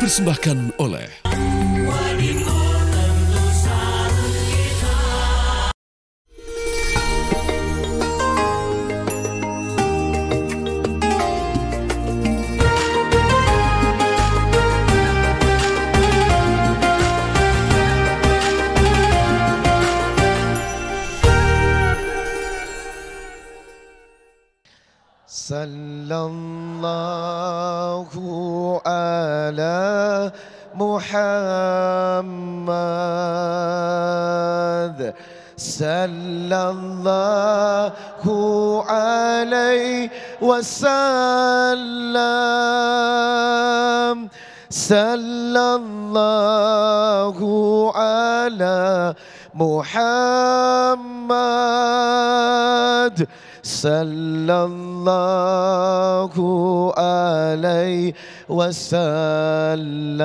dipersembahkan oleh Sallallahu ala Muhammad, sallallahu alaihi wasallam, sallallahu ala Muhammad, sallallahu alaihi wasallam.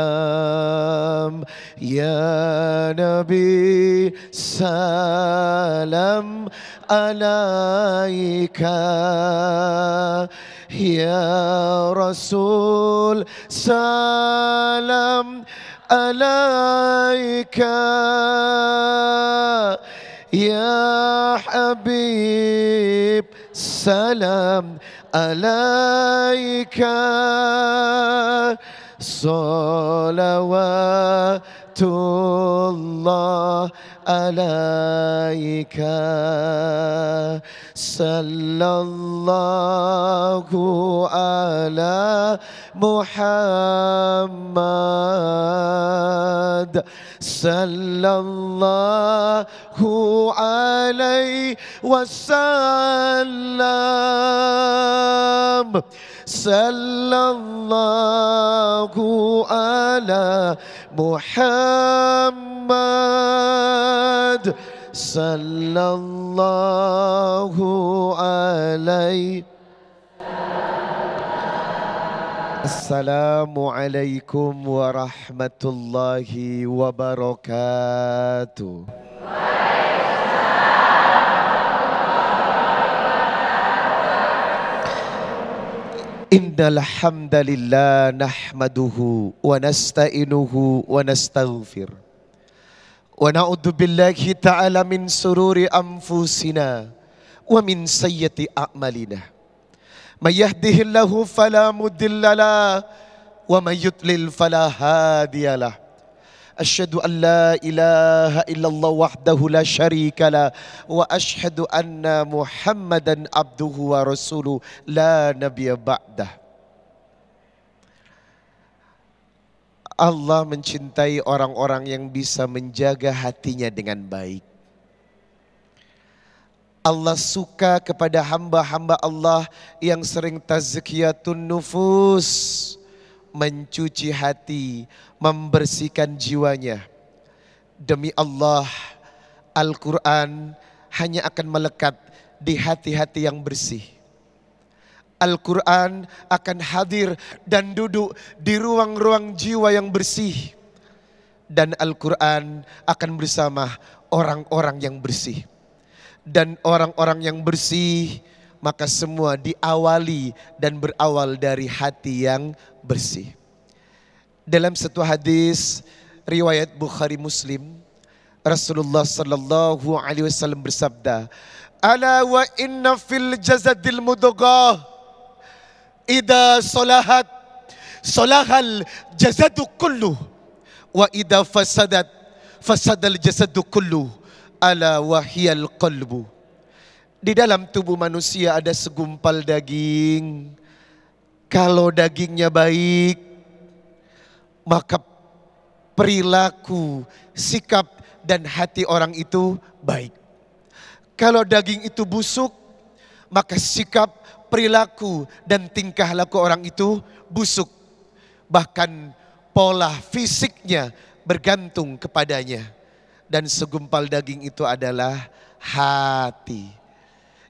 Ya Nabi salam alaika, ya Rasul salam alaika, ya Habib salam alaika, salawatullah alaika, sallallahu ala Muhammad, sallallahu alaihi wasallam, sallallahu ala Muhammad, sallallahu alaihi. Assalamualaikum warahmatullahi wabarakatuh. Innal hamdalillah nahmaduhu wa nasta'inuhu wa nastaghfir wa na'udzu billahi ta'ala min sururi anfusina wa min sayyiati a'malina. May yahdihillahu fala mudilla lahu wa may yudlil fala hadiyalah. Asyhadu an la ilaha illallah wahdahu la syarika lah wa asyhadu anna Muhammadan abduhu wa rasuluh la nabiyya ba'dah. Allah mencintai orang-orang yang bisa menjaga hatinya dengan baik. Allah suka kepada hamba-hamba Allah yang sering tazkiyatun nufus, mencuci hati, membersihkan jiwanya. Demi Allah, Al-Quran hanya akan melekat di hati-hati yang bersih. Al-Quran akan hadir dan duduk di ruang-ruang jiwa yang bersih. Dan Al-Quran akan bersama orang-orang yang bersih. Dan orang-orang yang bersih, maka semua diawali dan berawal dari hati yang bersih. Dalam satu hadis riwayat Bukhari Muslim, Rasulullah sallallahu alaihi wasallam bersabda, "Ala wa inna fil jasadil mudghah, idza salahat salahal jasadu kulluh, wa idza fasadat fasadal jasadu kulluh, ala wahiyal qalbu." Di dalam tubuh manusia ada segumpal daging. Kalau dagingnya baik, maka perilaku, sikap dan hati orang itu baik. Kalau daging itu busuk, maka sikap, perilaku dan tingkah laku orang itu busuk. Bahkan pola fisiknya bergantung kepadanya. Dan segumpal daging itu adalah hati.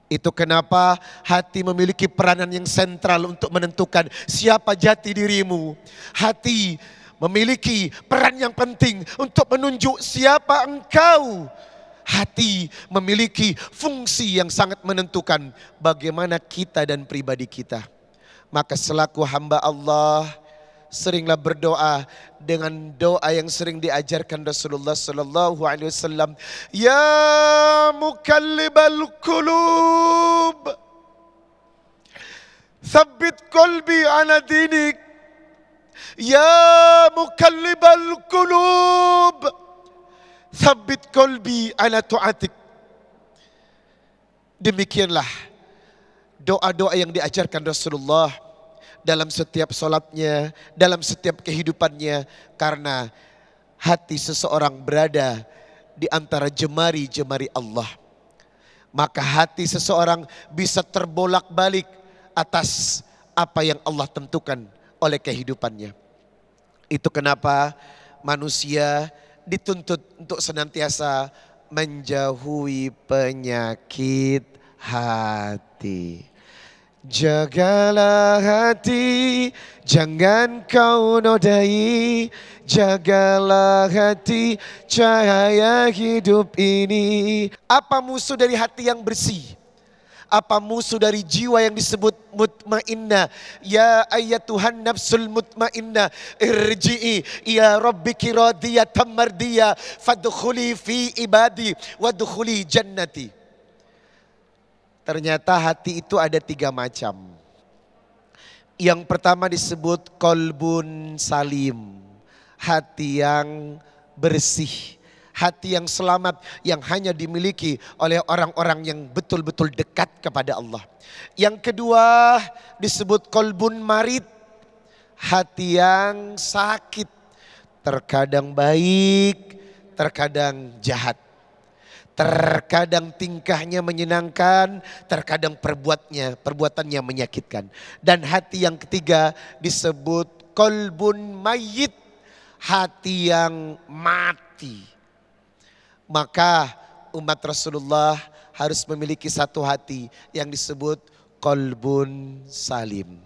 Itu kenapa hati memiliki peranan yang sentral untuk menentukan siapa jati dirimu. Hati memiliki peran yang penting untuk menunjuk siapa engkau. Hati memiliki fungsi yang sangat menentukan bagaimana kita dan pribadi kita. Maka selaku hamba Allah, seringlah berdoa dengan doa yang sering diajarkan Rasulullah sallallahu alaihi wasallam. Ya mukallibal qulub, tsabbit qalbi ala dinik. Ya mukallibal qulub, tsabbit qalbi ala ta'atik. Demikianlah doa-doa yang diajarkan Rasulullah dalam setiap sholatnya, dalam setiap kehidupannya. Karena hati seseorang berada di antara jemari-jemari Allah. Maka hati seseorang bisa terbolak-balik atas apa yang Allah tentukan oleh kehidupannya. Itu kenapa manusia dituntut untuk senantiasa menjauhi penyakit hati. Jagalah hati, jangan kau nodai. Jagalah hati, cahaya hidup ini. Apa musuh dari hati yang bersih? Apa musuh dari jiwa yang disebut mutmainnah? Ya ayyatuhan nafsul mutmainnah, irji'i ya rabbiki radiyatan mardiyah, fadkhuli fi ibadi wadkhuli jannati. Ternyata hati itu ada 3 macam. Yang pertama disebut kolbun salim, hati yang bersih, hati yang selamat, yang hanya dimiliki oleh orang-orang yang betul-betul dekat kepada Allah. Yang kedua disebut kolbun marid, hati yang sakit, terkadang baik, terkadang jahat. Terkadang tingkahnya menyenangkan, terkadang perbuatannya menyakitkan. Dan hati yang ketiga disebut kolbun mayyit, hati yang mati. Maka umat Rasulullah harus memiliki satu hati yang disebut kolbun salim.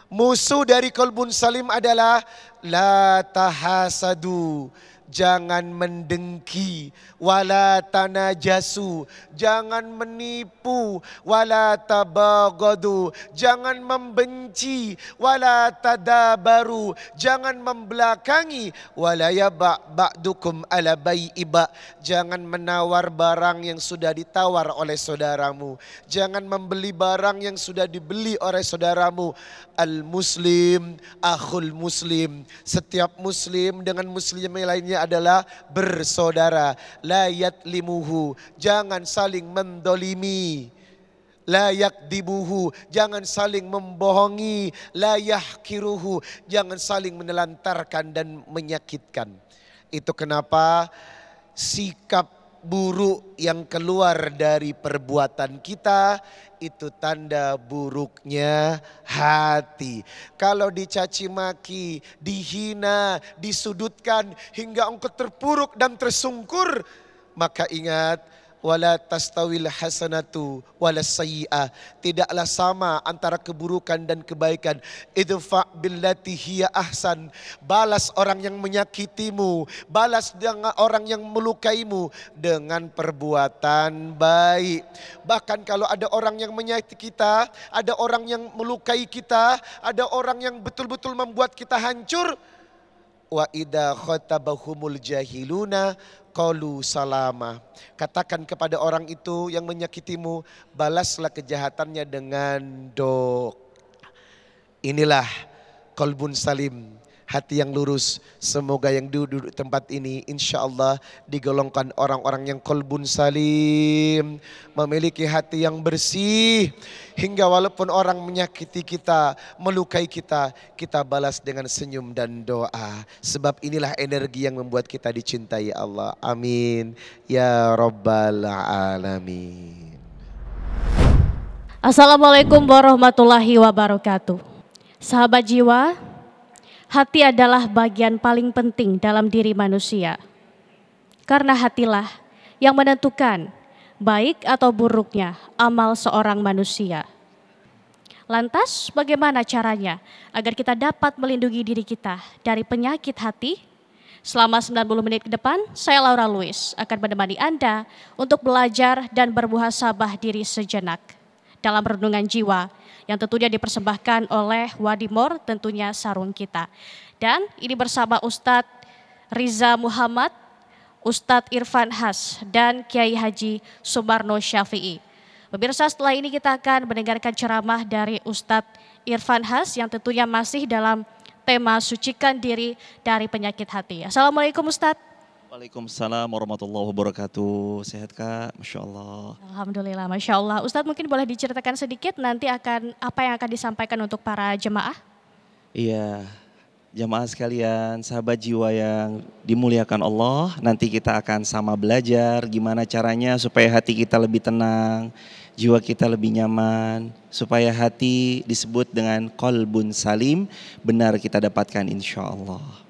Musuh dari kolbun salim adalah la tahasadu, jangan mendengki, wala tanajasu, jangan menipu, wala tabagadu, jangan membenci, wala tadabaru, jangan membelakangi, wala yaba' ba'dukum ala bai'iba, jangan menawar barang yang sudah ditawar oleh saudaramu, jangan membeli barang yang sudah dibeli oleh saudaramu. Al-muslim akhul muslim, setiap muslim dengan muslim yang lainnya adalah bersaudara. La yatlimuhu, jangan saling mendolimi. La yakdibuhu, jangan saling membohongi. La yahkiruhu, jangan saling menelantarkan dan menyakitkan. Itu kenapa sikap buruk yang keluar dari perbuatan kita itu tanda buruknya hati. Kalau dicaci maki, dihina, disudutkan hingga engkau terpuruk dan tersungkur, maka ingat, wala tastawil hasanatu wala sayyi'ah, tidaklah sama antara keburukan dan kebaikan. Idfa billati hiya ahsan, balas orang yang menyakitimu, balas dengan orang yang melukaimu dengan perbuatan baik. Bahkan kalau ada orang yang menyakiti kita, ada orang yang melukai kita, ada orang yang betul-betul membuat kita hancur, wa idza khatabahumul jahiluna qalu salama, katakan kepada orang itu yang menyakitimu, balaslah kejahatannya dengan doa. Inilah qalbun salim, hati yang lurus. Semoga yang duduk tempat ini insya Allah digolongkan orang-orang yang qalbun salim, memiliki hati yang bersih, hingga walaupun orang menyakiti kita, melukai kita, kita balas dengan senyum dan doa. Sebab inilah energi yang membuat kita dicintai Allah. Amin ya rabbal alamin. Assalamualaikum warahmatullahi wabarakatuh. Sahabat jiwa, hati adalah bagian paling penting dalam diri manusia. Karena hatilah yang menentukan baik atau buruknya amal seorang manusia. Lantas bagaimana caranya agar kita dapat melindungi diri kita dari penyakit hati? Selama 90 menit ke depan, saya Laura Louis akan menemani Anda untuk belajar dan bermuhasabah diri sejenak. dalam renungan jiwa yang tentunya dipersembahkan oleh Wadimor, tentunya sarung kita. Dan ini bersama Ustadz Riza Muhammad, Ustadz Irfan Has, dan Kiai Haji Sumarno Syafi'i. Pemirsa, setelah ini kita akan mendengarkan ceramah dari Ustadz Irfan Has yang tentunya masih dalam tema sucikan diri dari penyakit hati. Assalamualaikum Ustadz. Waalaikumsalam warahmatullahi wabarakatuh. Sehat Kak? Masya Allah. Alhamdulillah, Masya Allah. Ustadz mungkin boleh diceritakan sedikit nanti apa yang akan disampaikan untuk para jemaah? Iya, jamaah sekalian, sahabat jiwa yang dimuliakan Allah. Nanti kita akan sama belajar gimana caranya supaya hati kita lebih tenang, jiwa kita lebih nyaman, supaya hati disebut dengan qalbun salim, benar kita dapatkan insya Allah.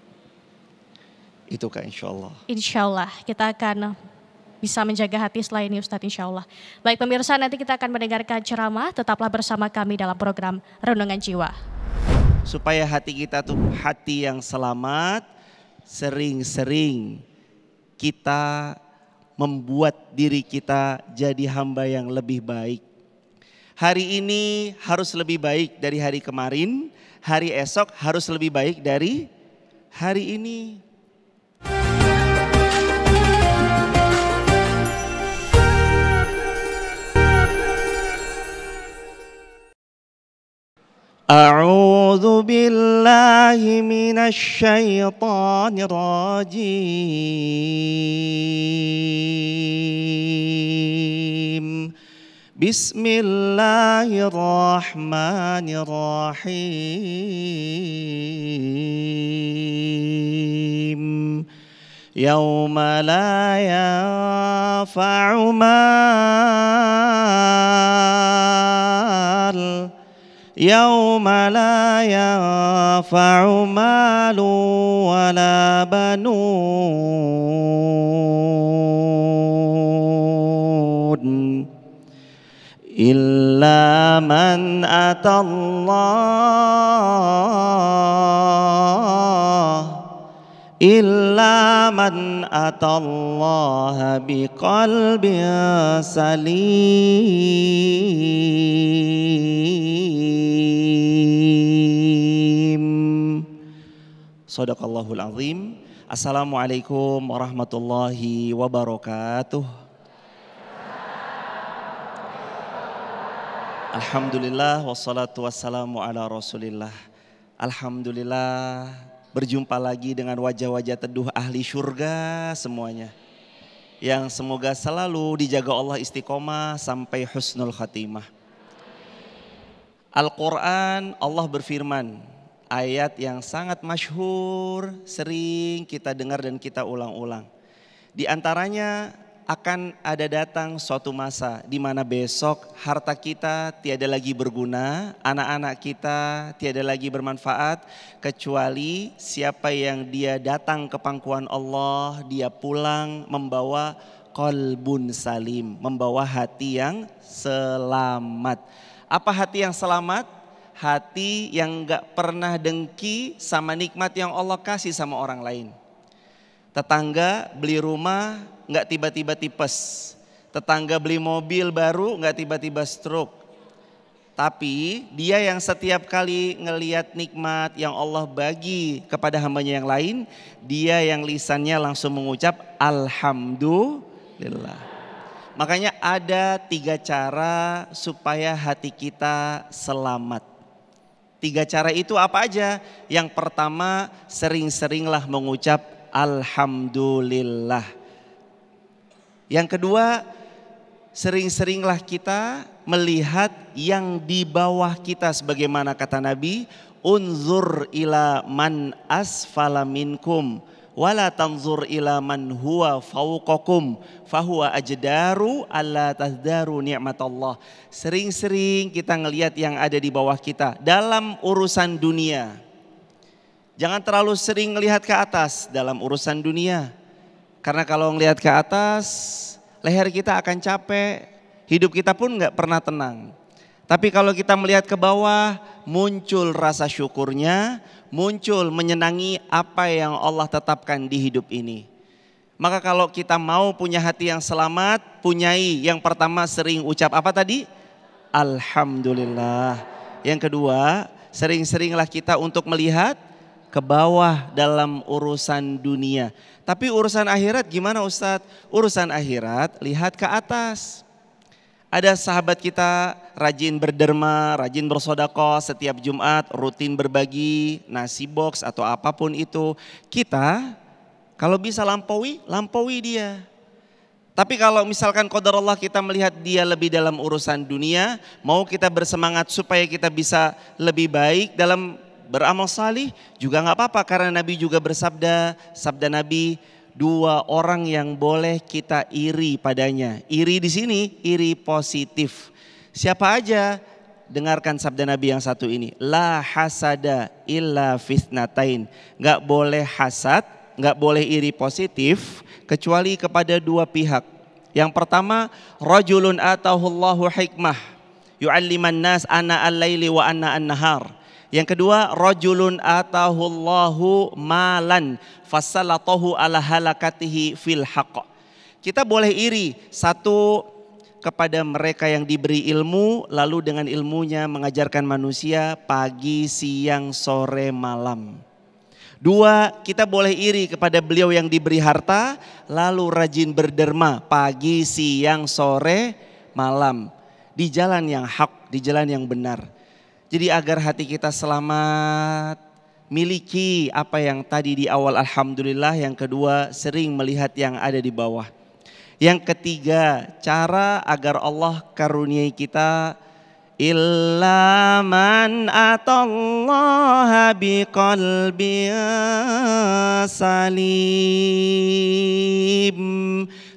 Itu Kak, insya Allah. Insya Allah kita akan bisa menjaga hati setelah ini Ustadz, insya Allah. Baik pemirsa, nanti kita akan mendengarkan ceramah, tetaplah bersama kami dalam program Renungan Jiwa. Supaya hati kita tuh hati yang selamat, sering-sering kita membuat diri kita jadi hamba yang lebih baik. Hari ini harus lebih baik dari hari kemarin, hari esok harus lebih baik dari hari ini. A'udzu billahi minasy syaithanir rajim. Bismillahirrahmanirrahim. Yauma la yanfa'u mal Yauma la yanfa'u malu wala banun illa man atallaha biqalbin salim. Shadaqallahul azim. Assalamualaikum warahmatullahi wabarakatuh. Alhamdulillah wassalatu wassalamu ala rasulillah. Alhamdulillah berjumpa lagi dengan wajah-wajah teduh ahli syurga semuanya. Yang semoga selalu dijaga Allah istiqomah sampai husnul khatimah. Al-Quran Allah berfirman, ayat yang sangat masyhur, sering kita dengar dan kita ulang-ulang. Di antaranya akan ada datang suatu masa di mana besok harta kita tiada lagi berguna, anak-anak kita tiada lagi bermanfaat, kecuali siapa yang dia datang ke pangkuan Allah, dia pulang membawa qalbun salim, membawa hati yang selamat. Apa hati yang selamat? Hati yang gak pernah dengki sama nikmat yang Allah kasih sama orang lain. Tetangga beli rumah gak tiba-tiba tipes. Tetangga beli mobil baru gak tiba-tiba stroke. Tapi dia yang setiap kali ngelihat nikmat yang Allah bagi kepada hambanya yang lain, dia yang lisannya langsung mengucap Alhamdulillah. Makanya ada 3 cara supaya hati kita selamat. 3 cara itu apa aja? Yang pertama, sering-seringlah mengucap Alhamdulillah. Yang kedua, sering-seringlah kita melihat yang di bawah kita sebagaimana kata Nabi, unzur ila man asfala minkum wala tanzur ila man huwa fauqakum fahuwa ajdaru alla tazdaru ni'matallah. Sering-sering kita ngelihat yang ada di bawah kita dalam urusan dunia. Jangan terlalu sering melihat ke atas dalam urusan dunia. Karena kalau melihat ke atas, leher kita akan capek, hidup kita pun gak pernah tenang. Tapi kalau kita melihat ke bawah, muncul rasa syukurnya, muncul menyenangi apa yang Allah tetapkan di hidup ini. Maka kalau kita mau punya hati yang selamat, punyai yang pertama sering ucap apa tadi? Alhamdulillah. Yang kedua, sering-seringlah kita untuk melihat ke bawah dalam urusan dunia. Tapi urusan akhirat gimana Ustadz? Urusan akhirat lihat ke atas. Ada sahabat kita rajin berderma, rajin bersedekah setiap Jumat, rutin berbagi nasi box atau apapun itu. Kita kalau bisa lampaui dia. Tapi kalau misalkan qadarullah kita melihat dia lebih dalam urusan dunia, mau kita bersemangat supaya kita bisa lebih baik dalam beramal salih juga nggak apa-apa, karena Nabi juga bersabda, sabda Nabi, 2 orang yang boleh kita iri padanya. Iri di sini iri positif. Siapa aja? Dengarkan sabda Nabi yang satu ini. La hasada illa fitnatain. Nggak boleh hasad, nggak boleh iri positif kecuali kepada 2 pihak. Yang pertama, rajulun atahullahu hikmah yu'alliman nas ana al-laili wa ana an-nahar. Yang kedua, rajulun atahullahu malan fasalatahu ala halakatihi fil haqq. Kita boleh iri, satu kepada mereka yang diberi ilmu lalu dengan ilmunya mengajarkan manusia pagi, siang, sore, malam. 2, kita boleh iri kepada beliau yang diberi harta lalu rajin berderma pagi, siang, sore, malam. Di jalan yang hak, di jalan yang benar. Jadi agar hati kita selamat, miliki apa yang tadi di awal alhamdulillah. Yang kedua, sering melihat yang ada di bawah. Yang ketiga, cara agar Allah karuniai kita, illa man atallaha biqalbin salim.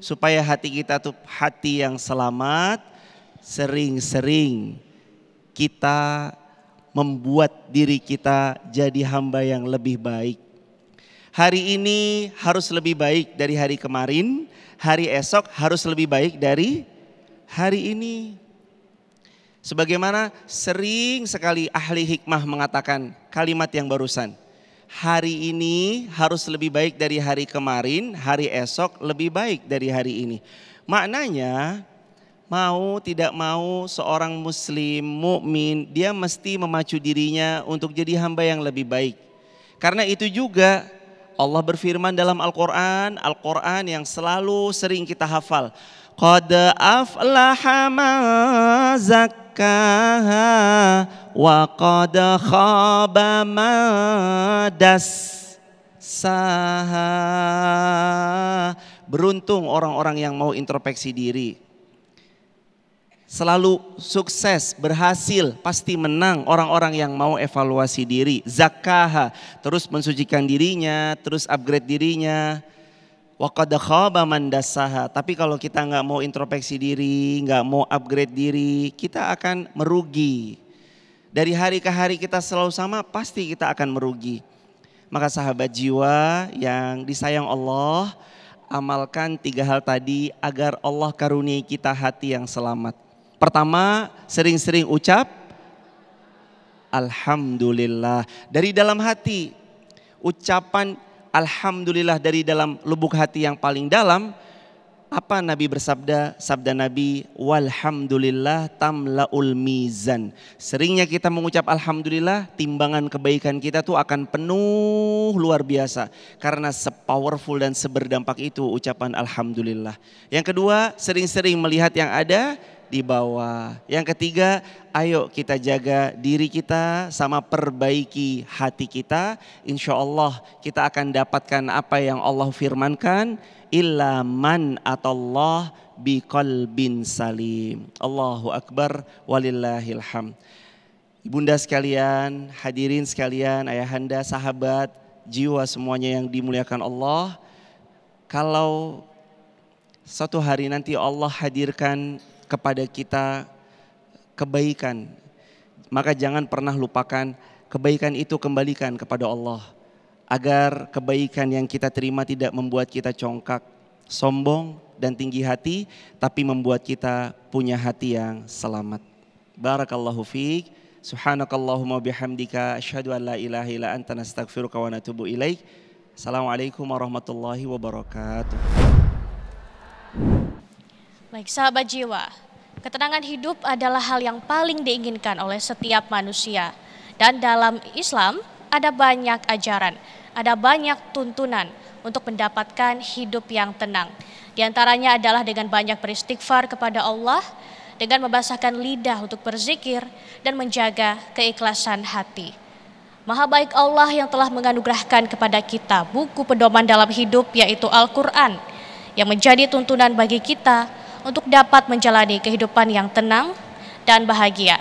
Supaya hati kita tuh hati yang selamat, sering-sering kita membuat diri kita jadi hamba yang lebih baik. Hari ini harus lebih baik dari hari kemarin, hari esok harus lebih baik dari hari ini. Sebagaimana sering sekali ahli hikmah mengatakan kalimat yang barusan. Hari ini harus lebih baik dari hari kemarin, hari esok lebih baik dari hari ini. Maknanya mau tidak mau seorang muslim, mukmin, dia mesti memacu dirinya untuk jadi hamba yang lebih baik. Karena itu juga Allah berfirman dalam Al-Quran yang selalu sering kita hafal. Qad aflaha man zakkaha wa qad khaba man dassaha. Beruntung orang-orang yang mau introspeksi diri. Selalu sukses, berhasil, pasti menang orang-orang yang mau evaluasi diri. Zakkaha, terus mensucikan dirinya, terus upgrade dirinya. Wa qad khaba man dassaha. Tapi kalau kita nggak mau introspeksi diri, nggak mau upgrade diri, kita akan merugi. Dari hari ke hari kita selalu sama, pasti kita akan merugi. Maka sahabat jiwa yang disayang Allah, amalkan 3 hal tadi agar Allah karuniai kita hati yang selamat. Pertama, sering-sering ucap alhamdulillah dari dalam hati. Ucapan alhamdulillah dari dalam lubuk hati yang paling dalam. Apa Nabi bersabda? Sabda Nabi, walhamdulillah tamlaul mizan. Seringnya kita mengucap alhamdulillah, timbangan kebaikan kita tuh akan penuh luar biasa. Karena sepowerful dan seberdampak itu ucapan alhamdulillah. Yang kedua, sering-sering melihat yang ada di bawah. Yang ketiga, ayo kita jaga diri kita sama perbaiki hati kita. Insya Allah kita akan dapatkan apa yang Allah firmankan. Illa man atallah biqalbin salim. Allahu Akbar walillahil hamd. Ibunda sekalian, hadirin sekalian, ayahanda, sahabat, jiwa semuanya yang dimuliakan Allah. Kalau suatu hari nanti Allah hadirkan kepada kita kebaikan, maka jangan pernah lupakan kebaikan itu, kembalikan kepada Allah. Agar kebaikan yang kita terima tidak membuat kita congkak, sombong dan tinggi hati, tapi membuat kita punya hati yang selamat. Barakallahu fiik. Subhanakallahumma bihamdika asyhadu an la ilaha illa anta nastaghfiruka wa natubu ilaik. Assalamualaikum warahmatullahi wabarakatuh. Baik sahabat jiwa, Ketenangan hidup adalah hal yang paling diinginkan oleh setiap manusia. Dan dalam Islam ada banyak ajaran, ada banyak tuntunan untuk mendapatkan hidup yang tenang. Di antaranya adalah dengan banyak beristighfar kepada Allah, dengan membasahkan lidah untuk berzikir, dan menjaga keikhlasan hati. Maha baik Allah yang telah menganugerahkan kepada kita buku pedoman dalam hidup, yaitu Al-Quran, yang menjadi tuntunan bagi kita untuk dapat menjalani kehidupan yang tenang dan bahagia.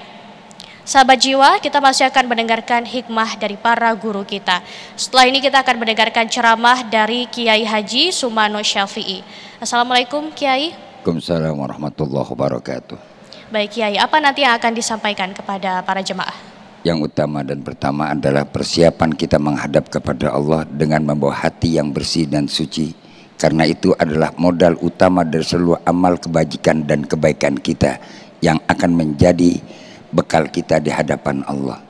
Sahabat jiwa, kita masih akan mendengarkan hikmah dari para guru kita. Setelah ini kita akan mendengarkan ceramah dari Kiai Haji Sumano Syafi'i. Assalamualaikum Kiai. Waalaikumsalam warahmatullahi wabarakatuh. Baik Kiai, apa nanti yang akan disampaikan kepada para jemaah? Yang utama dan pertama adalah persiapan kita menghadap kepada Allah dengan membawa hati yang bersih dan suci. Karena itu adalah modal utama dari seluruh amal kebajikan dan kebaikan kita yang akan menjadi bekal kita di hadapan Allah.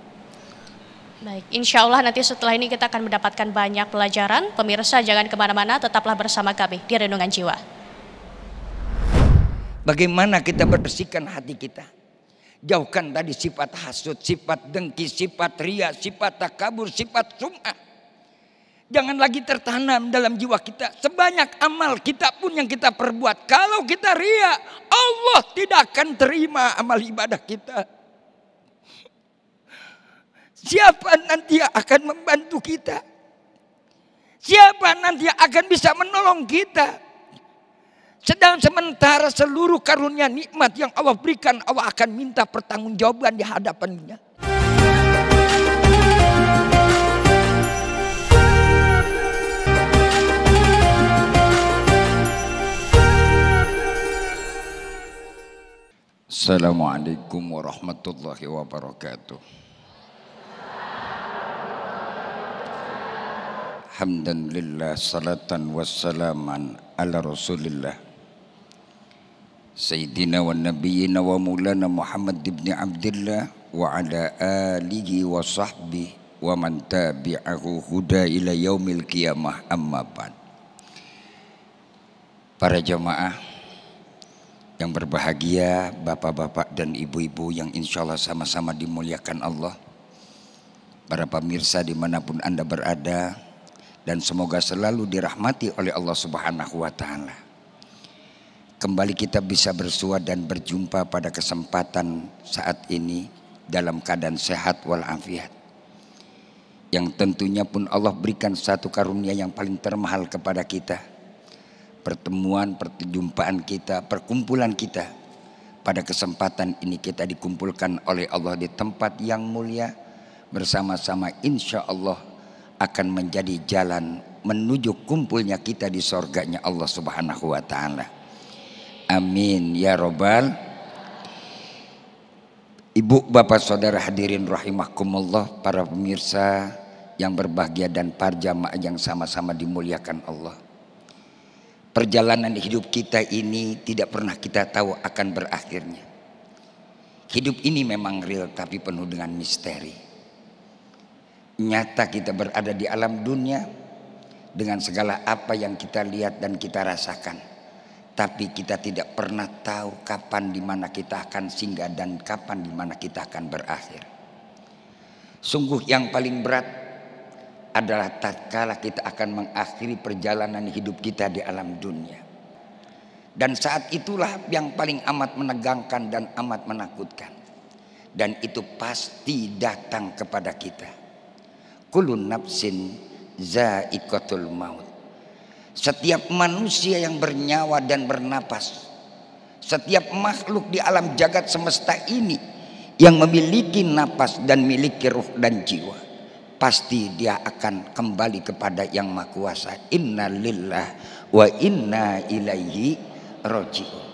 Baik, insya Allah nanti setelah ini kita akan mendapatkan banyak pelajaran. Pemirsa jangan kemana-mana, tetaplah bersama kami di Renungan Jiwa. Bagaimana kita bersihkan hati kita? Jauhkan tadi sifat hasud, sifat dengki, sifat ria, sifat takabur, sifat sum'ah. Jangan lagi tertanam dalam jiwa kita. Sebanyak amal kita pun yang kita perbuat, kalau kita ria, Allah tidak akan terima amal ibadah kita. Siapa nanti yang akan membantu kita? Siapa nanti yang akan bisa menolong kita? Sedang sementara seluruh karunia nikmat yang Allah berikan, Allah akan minta pertanggungjawaban di hadapannya. Assalamualaikum warahmatullahi wabarakatuh. Hamdan lillah, salatan wassalaman ala rasulillah Sayyidina wa nabiyina wa maulana Muhammad ibn Abdillah wa ala alihi wa sahbihi wa man tabi'ahu huda ila yaumil qiyamah, amma ba'd. Para jamaah yang berbahagia, bapak-bapak dan ibu-ibu yang insya Allah sama-sama dimuliakan Allah, para pemirsa dimanapun Anda berada, dan semoga selalu dirahmati oleh Allah Subhanahu wa Ta'ala. Kembali kita bisa bersua dan berjumpa pada kesempatan saat ini dalam keadaan sehat walafiat, yang tentunya pun Allah berikan satu karunia yang paling termahal kepada kita. Pertemuan, perjumpaan kita, perkumpulan kita pada kesempatan ini, kita dikumpulkan oleh Allah di tempat yang mulia bersama-sama, insya Allah akan menjadi jalan menuju kumpulnya kita di surganya Allah Subhanahu wa Ta'ala. Amin ya robbal. Ibu, bapak, saudara hadirin rahimakumullah, para pemirsa yang berbahagia dan para jamaah yang sama-sama dimuliakan Allah. Perjalanan hidup kita ini tidak pernah kita tahu akan berakhirnya. Hidup ini memang real tapi penuh dengan misteri. Nyata kita berada di alam dunia dengan segala apa yang kita lihat dan kita rasakan. Tapi kita tidak pernah tahu kapan di mana kita akan singgah dan kapan di mana kita akan berakhir. Sungguh yang paling berat adalah tatkala kita akan mengakhiri perjalanan hidup kita di alam dunia. Dan saat itulah yang paling amat menegangkan dan amat menakutkan. Dan itu pasti datang kepada kita. Kullun nafsin za'iqatul maut. Setiap manusia yang bernyawa dan bernapas, setiap makhluk di alam jagat semesta ini yang memiliki napas dan memiliki ruh dan jiwa, pasti dia akan kembali kepada yang Maha Kuasa. Inna lillah wa inna ilaihi raji'un.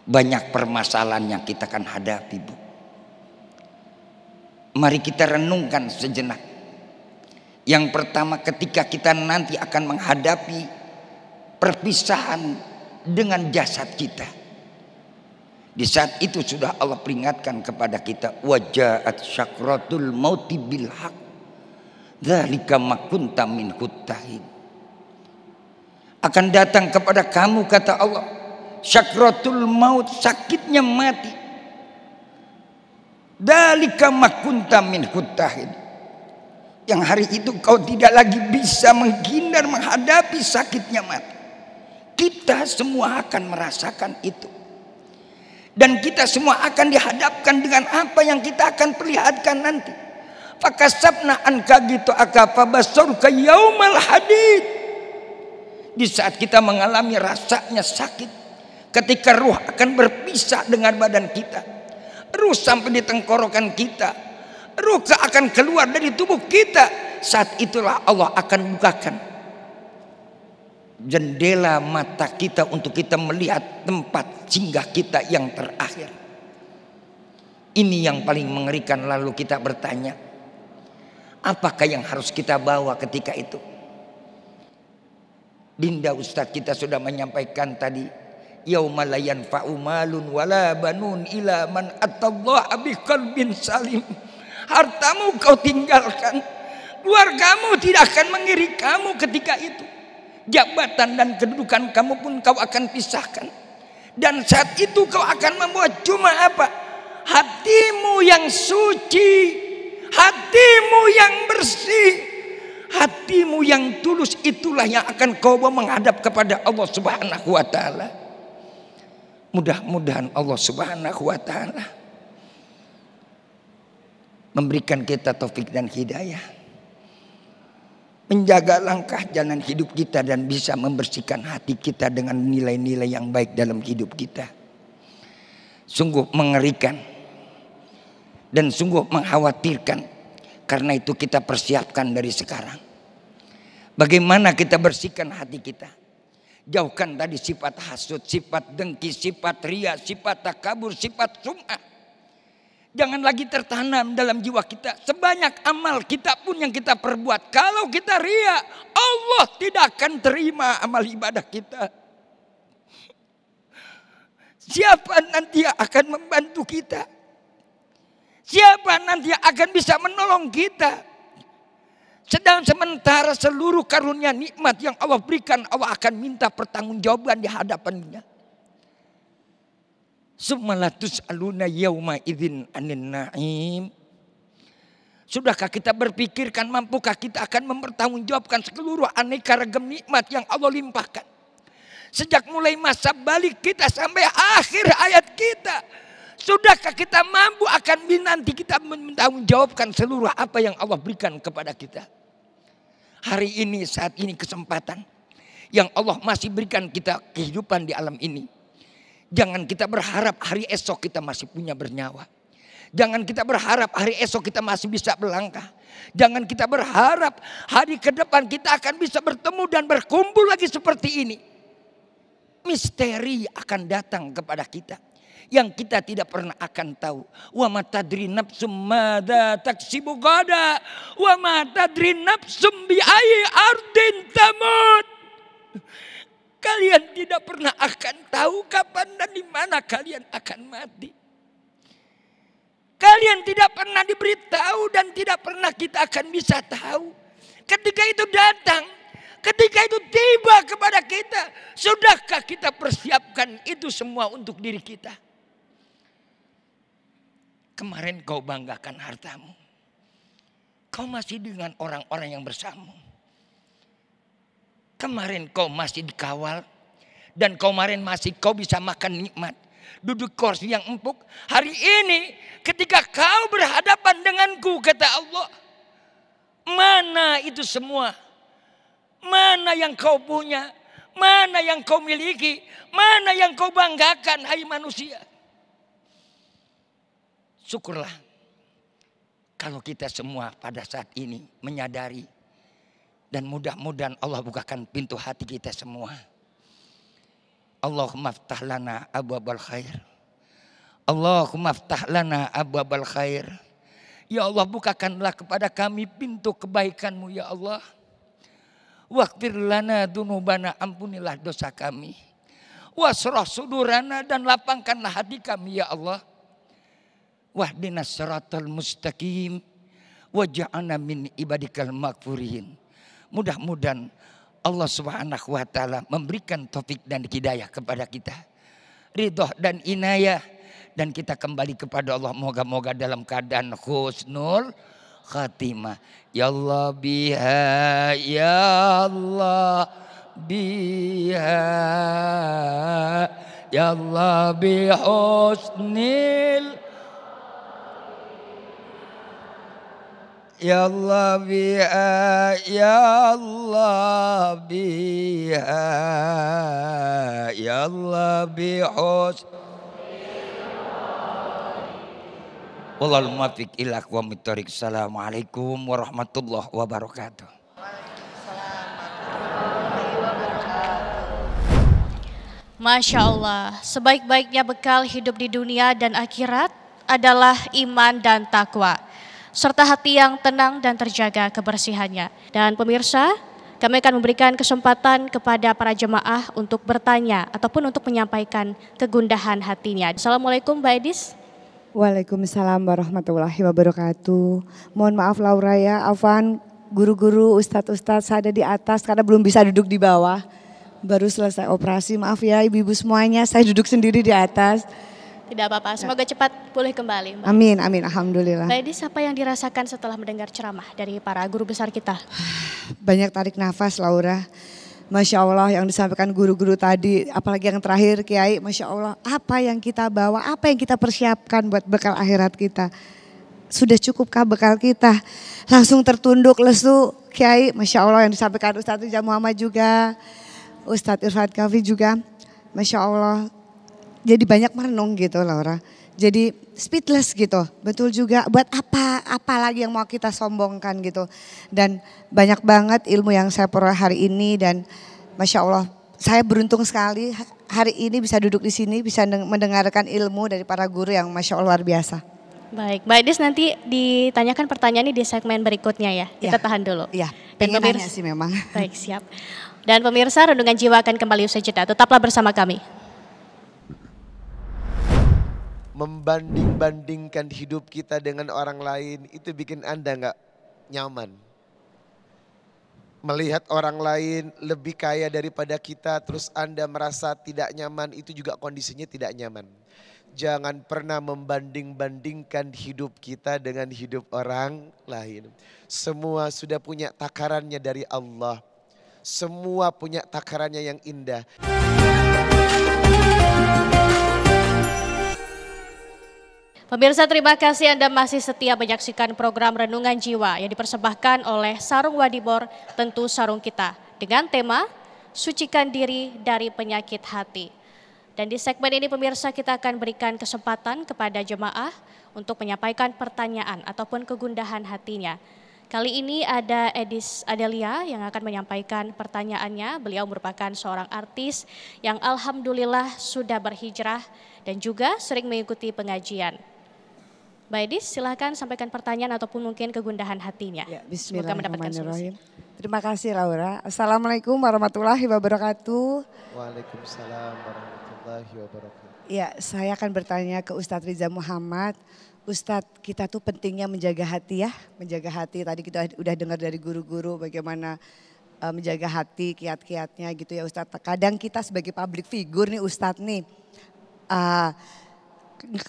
Banyak permasalahan yang kita akan hadapi, Bu. Mari kita renungkan sejenak. Yang pertama, ketika kita nanti akan menghadapi perpisahan dengan jasad kita, di saat itu sudah Allah peringatkan kepada kita, waja'at syakratul mauti bil haq. Dzalika ma kunta minhu tahid. Akan datang kepada kamu, kata Allah, Syakratul maut, sakitnya mati. Dalika makunta min hutahid. Yang hari itu kau tidak lagi bisa menghindar menghadapi sakitnya mati. Kita semua akan merasakan itu. Dan kita semua akan dihadapkan dengan apa yang kita akan perlihatkan nanti. Fakasabna anka gitu akafa basaruka yaumal hadid. Di saat kita mengalami rasanya sakit, ketika ruh akan berpisah dengan badan kita, ruh sampai di tenggorokan kita, ruh akan keluar dari tubuh kita. Saat itulah Allah akan bukakan jendela mata kita untuk kita melihat tempat singgah kita yang terakhir. Ini yang paling mengerikan. Lalu kita bertanya, apakah yang harus kita bawa ketika itu? Dinda Ustadz kita sudah menyampaikan tadi, yauma la yanfa'u malun wala banun ila man atallaha biqalbin salim. Hartamu kau tinggalkan, keluargamu tidak akan mengiri kamu ketika itu. Jabatan dan kedudukan kamu pun kau akan pisahkan. Dan saat itu kau akan membawa cuma apa? Hatimu yang suci, hatimu yang bersih, hatimu yang tulus. Itulah yang akan kau bawa menghadap kepada Allah Subhanahu wa ta'ala. Mudah-mudahan Allah Subhanahu wa ta'ala memberikan kita taufik dan hidayah, menjaga langkah jalan hidup kita, dan bisa membersihkan hati kita dengan nilai-nilai yang baik dalam hidup kita. Sungguh mengerikan dan sungguh mengkhawatirkan. Karena itu kita persiapkan dari sekarang. Bagaimana kita bersihkan hati kita? Jauhkan tadi sifat hasud, sifat dengki, sifat ria, sifat takabur, sifat sum'ah. Jangan lagi tertanam dalam jiwa kita. Sebanyak amal kita pun yang kita perbuat, kalau kita ria, Allah tidak akan terima amal ibadah kita. Siapa nanti yang akan membantu kita? Siapa nanti yang akan bisa menolong kita? Sedang sementara seluruh karunia nikmat yang Allah berikan, Allah akan minta pertanggungjawaban di hadapannya. Sumalatus aluna yauma idzin anin naim. Sudahkah kita berpikirkan, mampukah kita akan mempertanggungjawabkan seluruh aneka ragam nikmat yang Allah limpahkan? Sejak mulai masa balik kita sampai akhir hayat kita. Sudahkah kita mampu akan nanti kita mempertanggungjawabkan seluruh apa yang Allah berikan kepada kita? Hari ini, saat ini kesempatan yang Allah masih berikan kita kehidupan di alam ini. Jangan kita berharap hari esok kita masih punya bernyawa. Jangan kita berharap hari esok kita masih bisa berlangkah. Jangan kita berharap hari ke depan kita akan bisa bertemu dan berkumpul lagi seperti ini. Misteri akan datang kepada kita yang kita tidak pernah akan tahu. Wa ma tadri nafsum madza taksibu gada, wa ma tadri nafsum bi ayyi ardin tamut. Kalian tidak pernah akan tahu kapan dan di mana kalian akan mati. Kalian tidak pernah diberitahu dan tidak pernah kita akan bisa tahu. Ketika itu datang, ketika itu tiba kepada kita, sudahkah kita persiapkan itu semua untuk diri kita? Kemarin kau banggakan hartamu. Kau masih dengan orang-orang yang bersama. Kemarin kau masih dikawal dan kemarin masih kau bisa makan nikmat, duduk kursi yang empuk. Hari ini ketika kau berhadapan denganku, kata Allah, mana itu semua? Mana yang kau punya? Mana yang kau miliki? Mana yang kau banggakan, hai manusia? Syukurlah kalau kita semua pada saat ini menyadari. Dan mudah-mudahan Allah bukakan pintu hati kita semua. Allahumma aftah lana abwabal khair. Allahumma aftah lana abwabal khair. Ya Allah, bukakanlah kepada kami pintu kebaikan-Mu ya Allah. Waghfir lana dzunubana, ampunilah dosa kami. Wasrah sudurana, dan lapangkanlah hati kami ya Allah. Wahdinas siratal mustaqim waj'alna min ibadikal maghfurin. Mudah-mudahan Allah Subhanahu wa ta'ala memberikan taufik dan hidayah kepada kita. ridho dan inayah. Dan kita kembali kepada Allah, moga-moga dalam keadaan husnul khatimah. Ya Allah biha, ya Allah biha, ya Allah bihusnil, ya Allah biha, ya Allah biha, ya Allah bihusnil. Wallahul muwaffiq ila aqwamit thoriq. Assalamualaikum warahmatullahi wabarakatuh. Masya Allah, sebaik-baiknya bekal hidup di dunia dan akhirat adalah iman dan takwa, serta hati yang tenang dan terjaga kebersihannya. Dan pemirsa, kami akan memberikan kesempatan kepada para jemaah untuk bertanya ataupun untuk menyampaikan kegundahan hatinya. Assalamualaikum Mbak Edis. Waalaikumsalam warahmatullahi wabarakatuh. Mohon maaf Laura ya, Afwan, guru-guru, ustadz-ustadz saya ada di atas karena belum bisa duduk di bawah. Baru selesai operasi, maaf ya ibu-ibu semuanya, saya duduk sendiri di atas. Tidak apa-apa, semoga cepat pulih kembali Mbak. Amin, amin, alhamdulillah. Mbak Edis, apa yang dirasakan setelah mendengar ceramah dari para guru besar kita? Banyak tarik nafas Laura. Masya Allah yang disampaikan guru-guru tadi, apalagi yang terakhir Kiai, Masya Allah apa yang kita bawa, apa yang kita persiapkan buat bekal akhirat kita. Sudah cukupkah bekal kita? Langsung tertunduk lesu Kiai, Masya Allah yang disampaikan Ustadz Rijal Muhammad juga, Ustadz Irfan Kafi juga, Masya Allah. Jadi banyak merenung gitu Laura. Jadi speechless gitu, betul juga buat apa lagi yang mau kita sombongkan gitu. Dan banyak banget ilmu yang saya peroleh hari ini dan Masya Allah saya beruntung sekali hari ini bisa duduk di sini, bisa mendengarkan ilmu dari para guru yang Masya Allah luar biasa. Baik, Mbak Edis nanti ditanyakan pertanyaan ini di segmen berikutnya ya, kita tahan dulu. Iya, Dan pengen nanya sih memang. Baik, siap. Dan pemirsa, Renungan Jiwa akan kembali usai jeda, tetaplah bersama kami. Membanding-bandingkan hidup kita dengan orang lain itu bikin Anda nggak nyaman. Melihat orang lain lebih kaya daripada kita terus Anda merasa tidak nyaman, itu juga kondisinya tidak nyaman. Jangan pernah membanding-bandingkan hidup kita dengan hidup orang lain. Semua sudah punya takarannya dari Allah. Semua punya takarannya yang indah. Pemirsa, terima kasih Anda masih setia menyaksikan program Renungan Jiwa yang dipersembahkan oleh Sarung Wadibor, tentu sarung kita, dengan tema Sucikan Diri dari Penyakit Hati. Dan di segmen ini pemirsa kita akan berikan kesempatan kepada jemaah untuk menyampaikan pertanyaan ataupun kegundahan hatinya. Kali ini ada Edis Adelia yang akan menyampaikan pertanyaannya. Beliau merupakan seorang artis yang alhamdulillah sudah berhijrah dan juga sering mengikuti pengajian. Mbak Edis, silahkan sampaikan pertanyaan ataupun mungkin kegundahan hatinya. Ya, Semoga mendapatkan solusi. Terima kasih Laura. Assalamualaikum warahmatullahi wabarakatuh. Waalaikumsalam warahmatullahi wabarakatuh. Ya, saya akan bertanya ke Ustadz Rijal Muhammad. Ustadz, kita tuh pentingnya menjaga hati ya. Menjaga hati, tadi kita udah dengar dari guru-guru bagaimana menjaga hati, kiat-kiatnya gitu ya Ustadz. Kadang kita sebagai public figure nih Ustadz nih.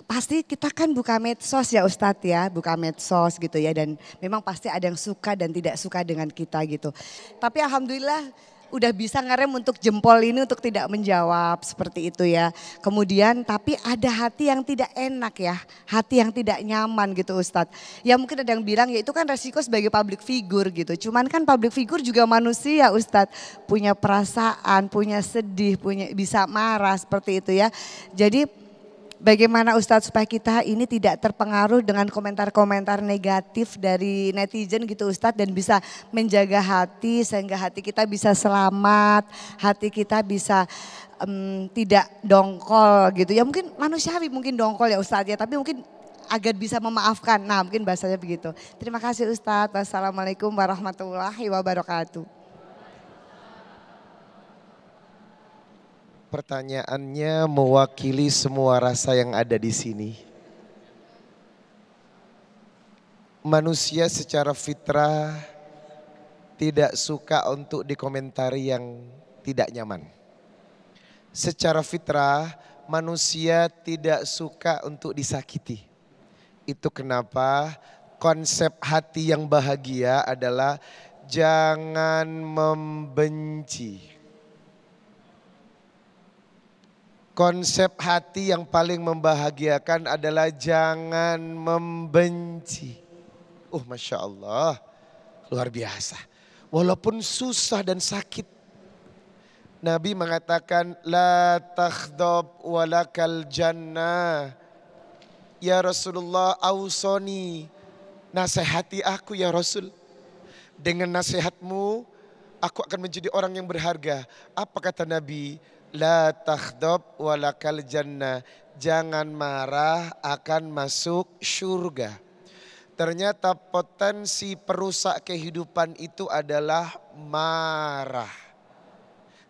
Pasti kita kan buka medsos ya Ustadz ya, buka medsos gitu ya, dan memang pasti ada yang suka dan tidak suka dengan kita gitu. Tapi alhamdulillah udah bisa ngerem untuk jempol ini untuk tidak menjawab seperti itu ya. Kemudian tapi ada hati yang tidak enak ya, hati yang tidak nyaman gitu Ustadz. Ya mungkin ada yang bilang ya itu kan resiko sebagai public figure gitu. Cuman kan public figure juga manusia Ustadz, punya perasaan, punya sedih, punya bisa marah seperti itu ya. Jadi bagaimana Ustadz supaya kita ini tidak terpengaruh dengan komentar-komentar negatif dari netizen gitu Ustadz, dan bisa menjaga hati sehingga hati kita bisa selamat, hati kita bisa tidak dongkol gitu ya, mungkin manusiawi mungkin dongkol ya Ustadz ya, tapi mungkin agar bisa memaafkan, nah mungkin bahasanya begitu. Terima kasih Ustadz, wassalamualaikum warahmatullahi wabarakatuh. Pertanyaannya mewakili semua rasa yang ada di sini. Manusia secara fitrah tidak suka untuk dikomentari yang tidak nyaman. Secara fitrah manusia tidak suka untuk disakiti. Itu kenapa konsep hati yang bahagia adalah jangan membenci. Konsep hati yang paling membahagiakan adalah jangan membenci. Masya Allah, luar biasa. Walaupun susah dan sakit. Nabi mengatakan, la takhdab walakal jannah. Ya Rasulullah, ausoni, nasihati aku ya Rasul. Dengan nasihatmu, aku akan menjadi orang yang berharga. Apa kata Nabi? La takhdab walakal jannah. Jangan marah, akan masuk surga. Ternyata potensi perusak kehidupan itu adalah marah.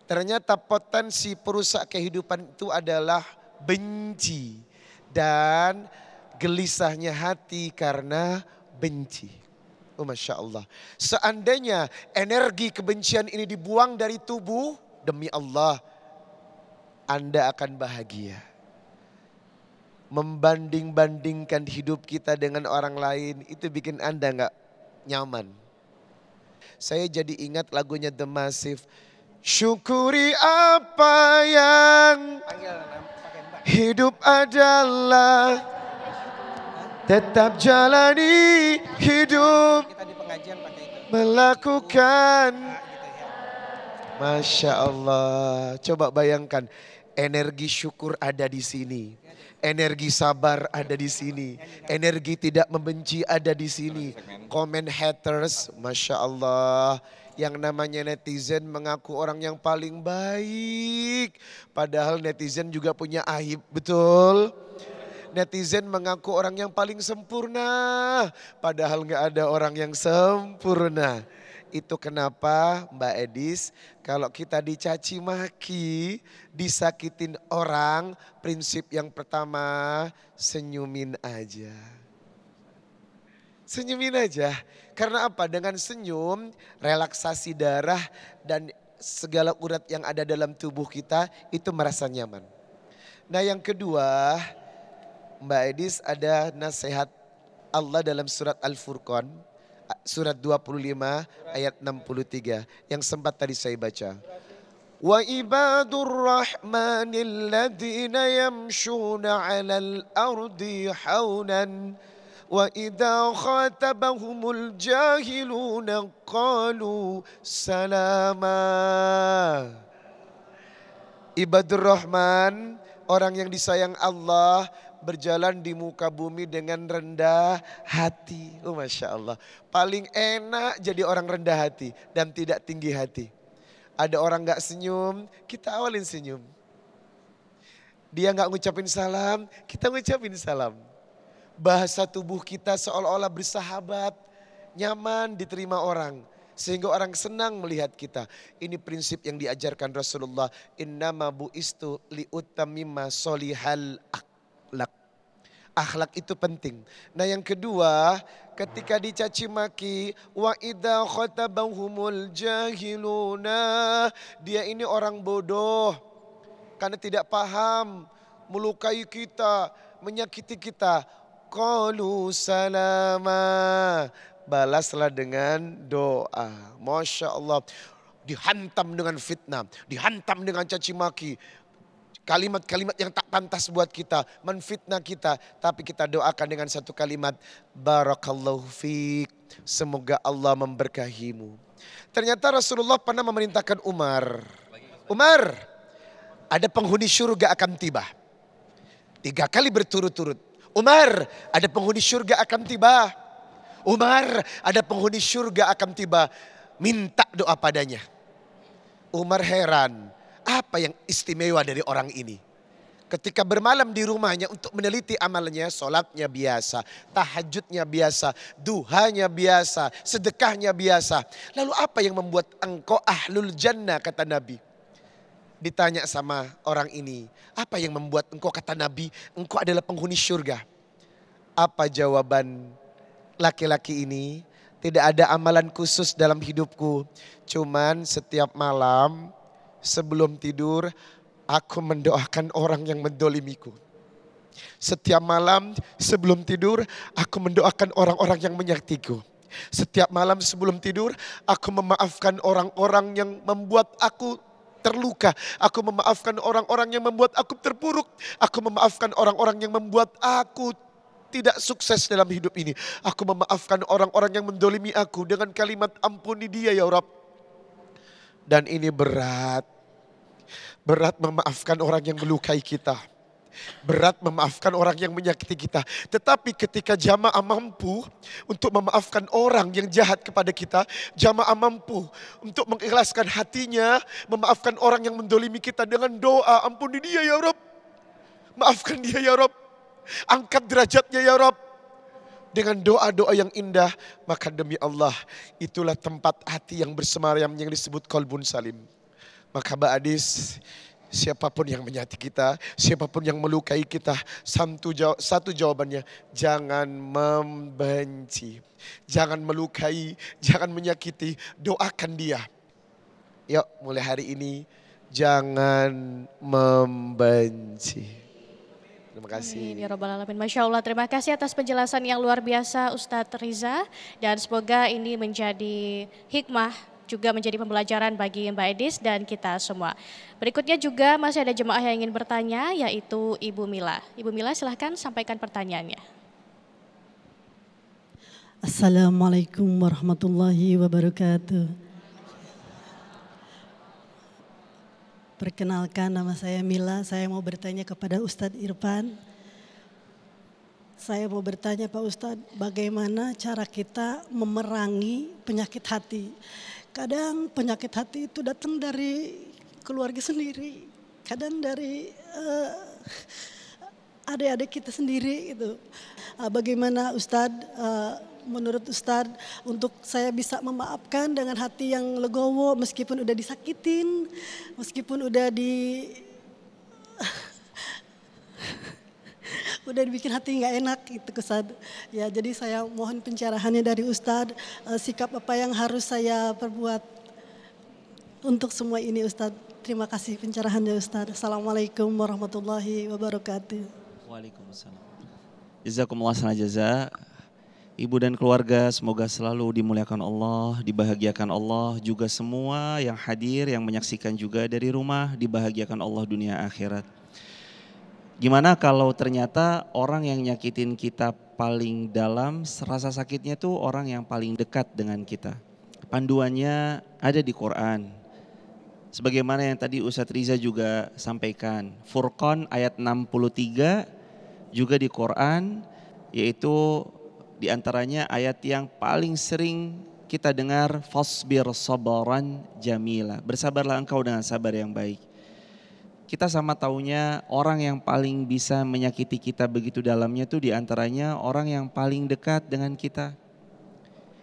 Ternyata potensi perusak kehidupan itu adalah benci. Dan gelisahnya hati karena benci. Masya Allah. Seandainya energi kebencian ini dibuang dari tubuh, demi Allah, Anda akan bahagia. Membanding-bandingkan hidup kita dengan orang lain itu bikin Anda gak nyaman. Saya jadi ingat lagunya The Massive. Syukuri apa yang hidup adalah, tetap jalani hidup, melakukan. Masya Allah, coba bayangkan energi syukur ada di sini. Energi sabar ada di sini. Energi tidak membenci ada di sini. Komen haters, Masya Allah. Yang namanya netizen mengaku orang yang paling baik. Padahal netizen juga punya aib, betul? Netizen mengaku orang yang paling sempurna. Padahal gak ada orang yang sempurna. Itu kenapa Mbak Edis, kalau kita dicaci maki, disakitin orang, prinsip yang pertama senyumin aja. Senyumin aja. Karena apa? Dengan senyum, relaksasi darah dan segala urat yang ada dalam tubuh kita itu merasa nyaman. Nah yang kedua, Mbak Edis, ada nasihat Allah dalam surat Al-Furqan. Surat 25 ayat 63 yang sempat tadi saya baca. Wa ibadur rahmanil ladzina yamshuna 'alal ardi haunan wa idza khatabahumul jahiluna qalu salama. Ibadur Rahman, orang yang disayang Allah, berjalan di muka bumi dengan rendah hati. Masya Allah. Paling enak jadi orang rendah hati dan tidak tinggi hati. Ada orang gak senyum, kita awalin senyum. Dia gak ngucapin salam, kita ngucapin salam. Bahasa tubuh kita seolah-olah bersahabat, nyaman diterima orang. Sehingga orang senang melihat kita. Ini prinsip yang diajarkan Rasulullah. Innama bu'istu li'utamimma solihal akhlak. Akhlak itu penting. Nah yang kedua, ketika dicaci maki, wa idza khatabahumul jahiluna, dia ini orang bodoh karena tidak paham, melukai kita, menyakiti kita. Qalu salama, balaslah dengan doa. Masya Allah, dihantam dengan fitnah, dihantam dengan caci maki. Kalimat-kalimat yang tak pantas buat kita, menfitnah kita. Tapi kita doakan dengan satu kalimat, barakallahu fiik, semoga Allah memberkahimu. Ternyata Rasulullah pernah memerintahkan Umar, ada penghuni surga akan tiba. 3 kali berturut-turut. Umar, ada penghuni surga akan tiba. Umar, ada penghuni surga akan tiba. Minta doa padanya. Umar heran. Apa yang istimewa dari orang ini? Ketika bermalam di rumahnya untuk meneliti amalnya, sholatnya biasa, tahajudnya biasa, duhanya biasa, sedekahnya biasa. Lalu apa yang membuat engkau ahlul jannah, kata Nabi? Ditanya sama orang ini, apa yang membuat engkau, kata Nabi, engkau adalah penghuni surga? Apa jawaban laki-laki ini? Tidak ada amalan khusus dalam hidupku, cuman setiap malam sebelum tidur Aku mendoakan orang yang mendolimiku. Setiap malam sebelum tidur, aku mendoakan orang-orang yang menyakitiku. Setiap malam sebelum tidur, aku memaafkan orang-orang yang membuat aku terluka. Aku memaafkan orang-orang yang membuat aku terpuruk. Aku memaafkan orang-orang yang membuat aku tidak sukses dalam hidup ini. Aku memaafkan orang-orang yang mendolimi aku dengan kalimat ampuni dia ya Rabb. Dan ini berat. Berat memaafkan orang yang melukai kita. Berat memaafkan orang yang menyakiti kita. Tetapi ketika jamaah mampu untuk memaafkan orang yang jahat kepada kita. Jamaah mampu untuk mengikhlaskan hatinya. Memaafkan orang yang mendolimi kita dengan doa. Ampuni dia ya Rabb. Maafkan dia ya Rabb. Angkat derajatnya ya Rabb. Dengan doa-doa yang indah. Maka demi Allah, itulah tempat hati yang bersemayam yang disebut qalbun salim. Maka Mbak Adis, siapapun yang menyakiti kita, siapapun yang melukai kita, satu jawabannya, jangan membenci, jangan melukai, jangan menyakiti, doakan dia. Yuk mulai hari ini, jangan membenci. Terima kasih. Amin, ya Rabbal Alamin. Masya Allah, terima kasih atas penjelasan yang luar biasa Ustadz Riza. Dan semoga ini menjadi hikmah, juga menjadi pembelajaran bagi Mbak Edis dan kita semua. Berikutnya juga masih ada jemaah yang ingin bertanya, yaitu Ibu Mila. Ibu Mila silahkan sampaikan pertanyaannya. Assalamualaikum warahmatullahi wabarakatuh. Perkenalkan, nama saya Mila, saya mau bertanya kepada Ustadz Irfan. Saya mau bertanya Pak Ustadz, bagaimana cara kita memerangi penyakit hati? Kadang penyakit hati itu datang dari keluarga sendiri, kadang dari adik-adik kita sendiri gitu. Bagaimana Ustadz, menurut Ustadz untuk saya bisa memaafkan dengan hati yang legowo meskipun udah disakitin, meskipun udah udah dibikin hati nggak enak gitu Ustadz. Ya jadi saya mohon pencerahannya dari Ustadz, sikap apa yang harus saya perbuat untuk semua ini Ustadz. Terima kasih pencerahannya Ustadz. Assalamualaikum warahmatullahi wabarakatuh. Waalaikumsalam. Jazakumullah khairan jazaa. Ibu dan keluarga semoga selalu dimuliakan Allah, dibahagiakan Allah. Juga semua yang hadir, yang menyaksikan juga dari rumah, dibahagiakan Allah dunia akhirat. Gimana kalau ternyata orang yang nyakitin kita paling dalam, rasa sakitnya tuh orang yang paling dekat dengan kita. Panduannya ada di Quran. Sebagaimana yang tadi Ustadz Riza juga sampaikan. Furqan ayat 63 juga di Quran, yaitu diantaranya ayat yang paling sering kita dengar, fasbir sabaran jamila. Bersabarlah engkau dengan sabar yang baik. Kita sama taunya orang yang paling bisa menyakiti kita begitu dalamnya tuh diantaranya orang yang paling dekat dengan kita.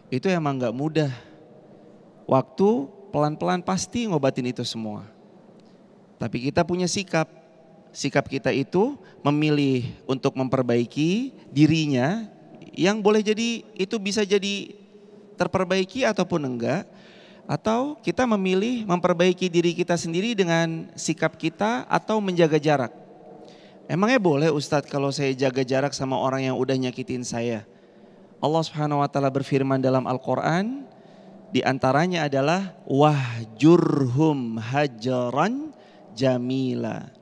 Itu emang gak mudah. Waktu pelan-pelan pasti ngobatin itu semua. Tapi kita punya sikap. Sikap kita itu memilih untuk memperbaiki dirinya yang boleh jadi itu bisa jadi terperbaiki ataupun enggak. Atau kita memilih memperbaiki diri kita sendiri dengan sikap kita atau menjaga jarak. Emangnya boleh Ustadz kalau saya jaga jarak sama orang yang udah nyakitin saya? Allah Subhanahu wa taala berfirman dalam Al-Qur'an, di antaranya adalah wahjurhum hajaran jamila.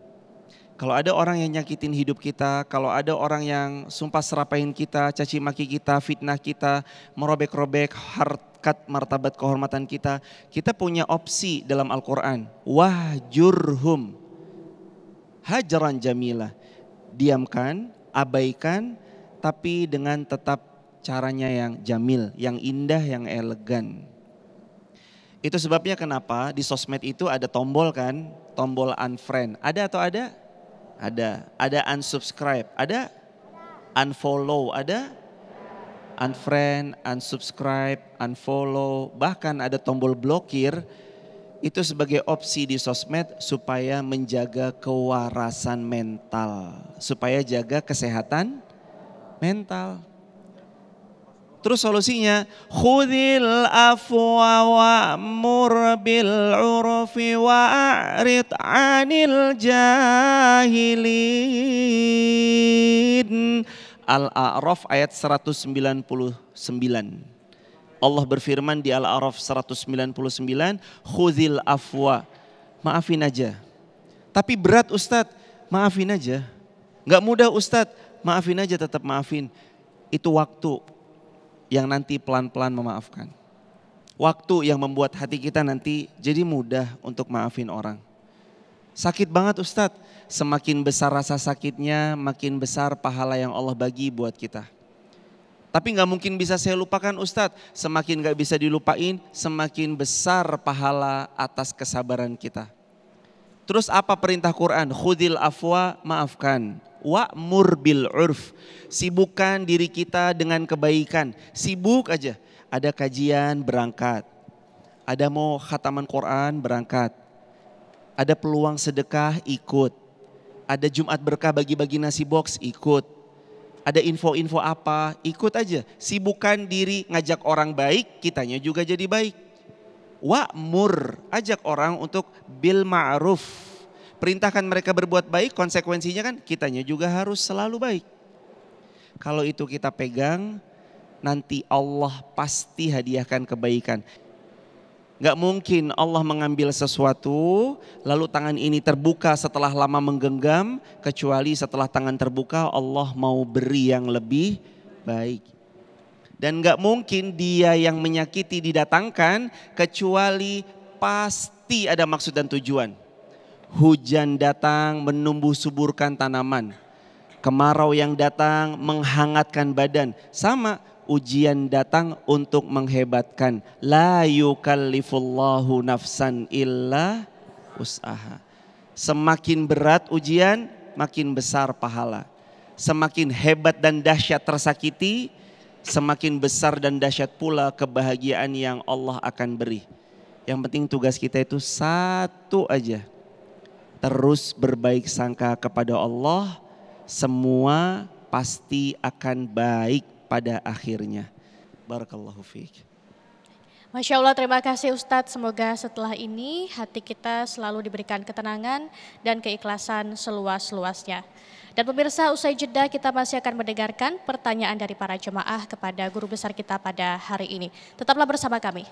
Kalau ada orang yang nyakitin hidup kita, kalau ada orang yang sumpah serapain kita, caci maki kita, fitnah kita, merobek-robek harkat martabat kehormatan kita, kita punya opsi dalam Al-Quran. Wahjurhum hajaran jamila. Diamkan, abaikan, tapi dengan tetap caranya yang jamil, yang indah, yang elegan. Itu sebabnya kenapa di sosmed itu ada tombol kan, tombol unfriend. Ada atau ada? Ada unsubscribe, ada unfollow, ada unfriend, unsubscribe, unfollow, bahkan ada tombol blokir. Itu sebagai opsi di sosmed supaya menjaga kewarasan mental, supaya jaga kesehatan mental. Terus solusinya, khudhil afwa wa'mur bil urfi wa'rid 'anil jahilin. Al-A'raf ayat 199. Allah berfirman di Al-A'raf 199, khudhil afwa, maafin aja. Tapi berat Ustadz, maafin aja. Gak mudah Ustadz, maafin aja, tetap maafin. Itu waktu yang nanti pelan-pelan memaafkan. Waktu yang membuat hati kita nanti jadi mudah untuk maafin orang. Sakit banget Ustadz, semakin besar rasa sakitnya, makin besar pahala yang Allah bagi buat kita. Tapi gak mungkin bisa saya lupakan Ustadz, semakin gak bisa dilupain, semakin besar pahala atas kesabaran kita. Terus apa perintah Quran? Khudil afwa, maafkan. Wa'mur bil urf, sibukkan diri kita dengan kebaikan, sibuk aja. Ada kajian berangkat, ada mau khataman Quran berangkat, ada peluang sedekah ikut, ada Jumat berkah bagi-bagi nasi box ikut, ada info-info apa ikut aja. Sibukkan diri ngajak orang baik, kitanya juga jadi baik. Wa'mur, ajak orang untuk bil ma'ruf. Perintahkan mereka berbuat baik, konsekuensinya kan kitanya juga harus selalu baik. Kalau itu kita pegang, nanti Allah pasti hadiahkan kebaikan. Gak mungkin Allah mengambil sesuatu, lalu tangan ini terbuka setelah lama menggenggam, kecuali setelah tangan terbuka Allah mau beri yang lebih baik. Dan gak mungkin dia yang menyakiti didatangkan, kecuali pasti ada maksud dan tujuan. Hujan datang menumbuh suburkan tanaman. Kemarau yang datang menghangatkan badan. Sama, ujian datang untuk menghebatkan. La yukallifullahu nafsan illa usaha. Semakin berat ujian, makin besar pahala. Semakin hebat dan dahsyat tersakiti, semakin besar dan dahsyat pula kebahagiaan yang Allah akan beri. Yang penting tugas kita itu satu aja. Terus berbaik sangka kepada Allah, semua pasti akan baik pada akhirnya. Barakallahu fiik. Masya Allah, terima kasih Ustadz. Semoga setelah ini hati kita selalu diberikan ketenangan dan keikhlasan seluas-luasnya. Dan pemirsa, usai jeda kita masih akan mendengarkan pertanyaan dari para jemaah kepada guru besar kita pada hari ini. Tetaplah bersama kami.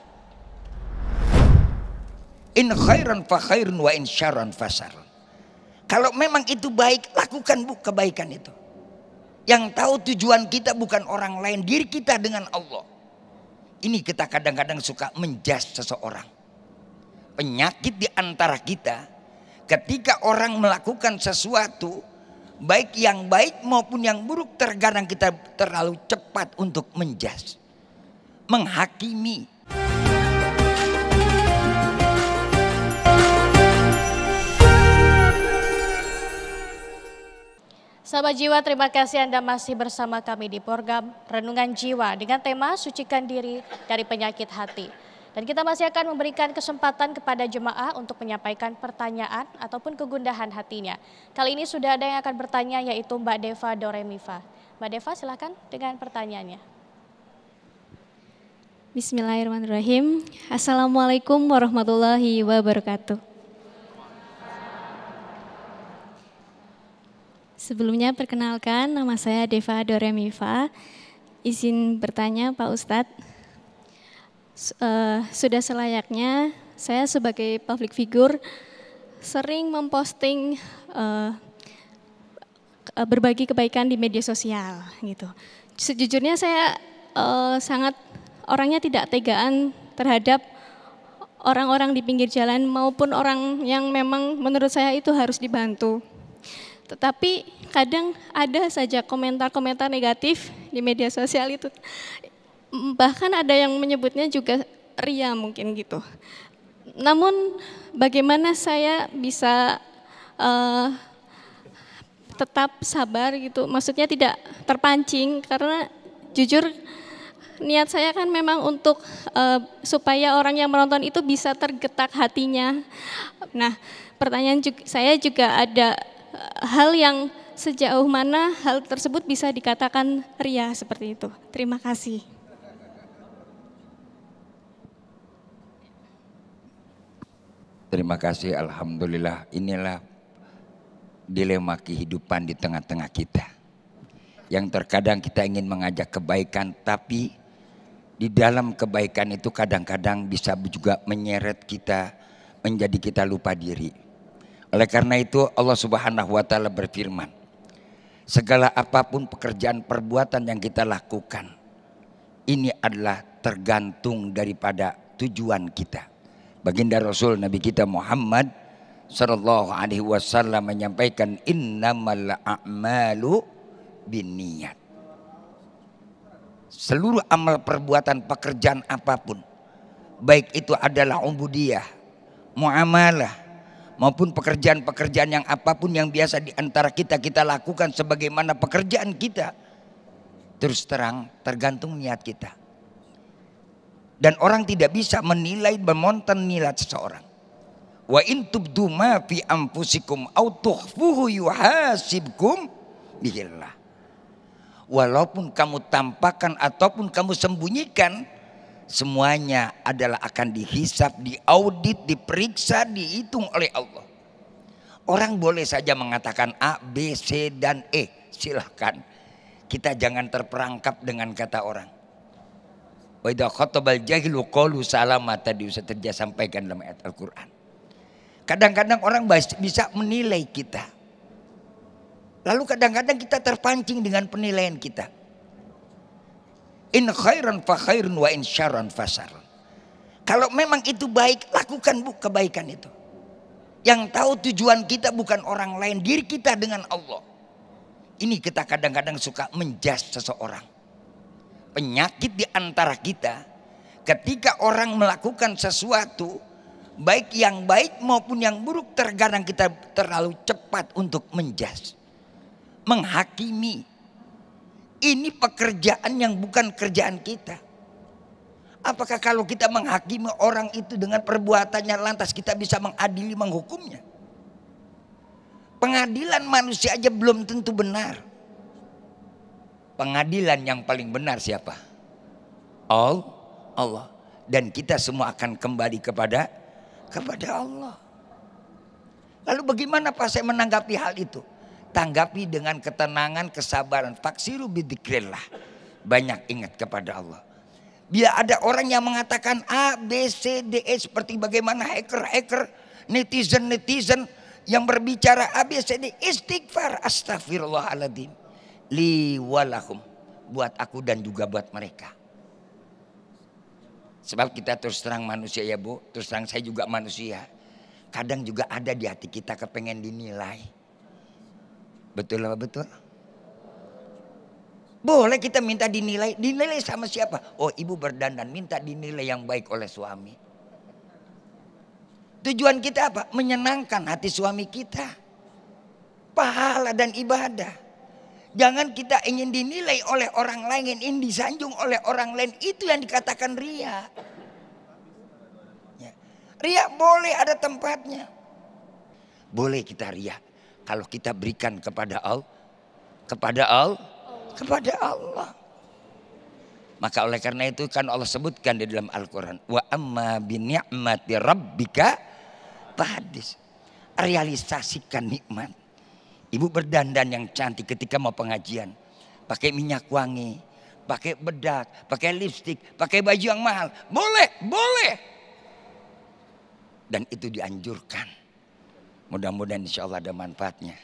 In khairan fa khairun wa in syarran fa syarrun. Kalau memang itu baik, lakukan kebaikan itu. Yang tahu tujuan kita bukan orang lain, diri kita dengan Allah. Ini kita kadang-kadang suka menjudge seseorang. Penyakit di antara kita, ketika orang melakukan sesuatu, baik yang baik maupun yang buruk, terkadang kita terlalu cepat untuk menjudge, menghakimi. Sahabat Jiwa, terima kasih Anda masih bersama kami di program Renungan Jiwa dengan tema Sucikan Diri dari Penyakit Hati. Dan kita masih akan memberikan kesempatan kepada jemaah untuk menyampaikan pertanyaan ataupun kegundahan hatinya. Kali ini sudah ada yang akan bertanya, yaitu Mbak Deva Doremifa. Mbak Deva, silakan dengan pertanyaannya. Bismillahirrahmanirrahim. Assalamualaikum warahmatullahi wabarakatuh. Sebelumnya perkenalkan, nama saya Deva Doremifa. Izin bertanya Pak Ustadz, sudah selayaknya saya sebagai public figure sering memposting berbagi kebaikan di media sosial gitu. Sejujurnya saya sangat orangnya tidak tegaan terhadap orang-orang di pinggir jalan maupun orang yang memang menurut saya itu harus dibantu. Tetapi kadang ada saja komentar-komentar negatif di media sosial itu. Bahkan ada yang menyebutnya juga ria mungkin gitu. Namun bagaimana saya bisa tetap sabar gitu, maksudnya tidak terpancing, karena jujur niat saya kan memang untuk supaya orang yang menonton itu bisa tergetak hatinya. Nah, pertanyaan saya juga ada hal yang sejauh mana hal tersebut bisa dikatakan ria seperti itu. Terima kasih. Terima kasih, alhamdulillah. Inilah dilema kehidupan di tengah-tengah kita. Yang terkadang kita ingin mengajak kebaikan, tapi di dalam kebaikan itu kadang-kadang bisa juga menyeret kita, menjadi kita lupa diri. Oleh karena itu Allah Subhanahu wa Ta'ala berfirman, segala apapun pekerjaan perbuatan yang kita lakukan, ini adalah tergantung daripada tujuan kita. Baginda Rasul Nabi kita Muhammad Sallallahu Alaihi Wasallam menyampaikan, innamal a'malu binniyat. Seluruh amal perbuatan pekerjaan apapun, baik itu adalah ubudiyah, muamalah, maupun pekerjaan-pekerjaan yang apapun yang biasa di antara kita lakukan sebagaimana pekerjaan kita, terus terang tergantung niat kita. Dan orang tidak bisa menilai memonten niat seseorang. Wa in tubdu ma fi anfusikum aw tukhfuhu yuhasibkum bihillah. Walaupun kamu tampakkan ataupun kamu sembunyikan, semuanya adalah akan dihisap, diaudit, diperiksa, dihitung oleh Allah. Orang boleh saja mengatakan A, B, C, dan E. Silahkan. Kita jangan terperangkap dengan kata orang. Wa idza khatabal jahilu qalu salama, tadi Ustaz Tirja sampaikan dalam ayat Al-Quran. Kadang-kadang orang bisa menilai kita. Lalu kadang-kadang kita terpancing dengan penilaian kita. In khairan fa khairun wa in syarran fa syarrun. Kalau memang itu baik, lakukan kebaikan itu. Yang tahu tujuan kita bukan orang lain, diri kita dengan Allah. Ini kita kadang-kadang suka menjudge seseorang. Penyakit di antara kita, ketika orang melakukan sesuatu, baik yang baik maupun yang buruk, terkadang kita terlalu cepat untuk menjudge, menghakimi. Ini pekerjaan yang bukan kerjaan kita. Apakah kalau kita menghakimi orang itu dengan perbuatannya lantas kita bisa mengadili, menghukumnya? Pengadilan manusia aja belum tentu benar. Pengadilan yang paling benar siapa? Allah. Dan kita semua akan kembali kepada Allah. Lalu bagaimana Pak saya menanggapi hal itu? Tanggapi dengan ketenangan, kesabaran. Faksiru bidzikrillah. Banyak ingat kepada Allah. Bila ada orang yang mengatakan A, B, C, D, E seperti bagaimana hacker, netizen yang berbicara A, B, C, D, istighfar, astagfirullahaladzim. Li walahum, buat aku dan juga buat mereka. Sebab kita terus terang manusia ya Bu, terus terang saya juga manusia. Kadang juga ada di hati kita kepengen dinilai. Betul apa betul? Boleh kita minta dinilai. Dinilai sama siapa? Oh ibu berdandan, minta dinilai yang baik oleh suami. Tujuan kita apa? Menyenangkan hati suami kita. Pahala dan ibadah. Jangan kita ingin dinilai oleh orang lain, ingin disanjung oleh orang lain. Itu yang dikatakan ria. Ria boleh ada tempatnya. Boleh kita ria. Kalau kita berikan kepada Allah. Maka oleh karena itu kan Allah sebutkan di dalam Al-Quran. Wa amma bi ni'mati rabbika fahaddits. Realisasikan nikmat. Ibu berdandan yang cantik ketika mau pengajian. Pakai minyak wangi. Pakai bedak. Pakai lipstik. Pakai baju yang mahal. Boleh. Dan itu dianjurkan. Mudah-mudahan insya Allah ada manfaatnya.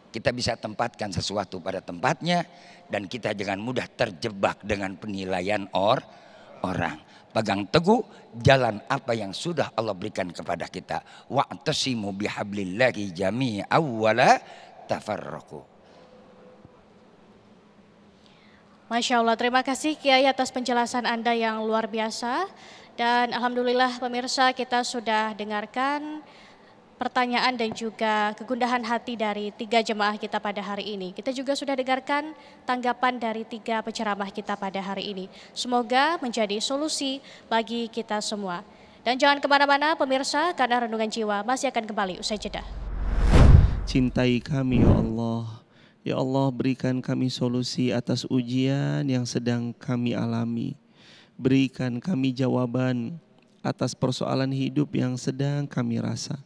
Kita bisa tempatkan sesuatu pada tempatnya. Dan kita jangan mudah terjebak dengan penilaian orang. Pegang teguh jalan apa yang sudah Allah berikan kepada kita. Wa'tasimu bihablillahi jami'an wala tafarraqu. Masya Allah, terima kasih Kiai atas penjelasan Anda yang luar biasa. Dan alhamdulillah pemirsa, kita sudah dengarkan pertanyaan dan juga kegundahan hati dari 3 jemaah kita pada hari ini. Kita juga sudah dengarkan tanggapan dari 3 penceramah kita pada hari ini. Semoga menjadi solusi bagi kita semua. Dan jangan kemana-mana pemirsa, karena Renungan Jiwa masih akan kembali usai jeda. Cintai kami ya Allah. Ya Allah, berikan kami solusi atas ujian yang sedang kami alami. Berikan kami jawaban atas persoalan hidup yang sedang kami rasa.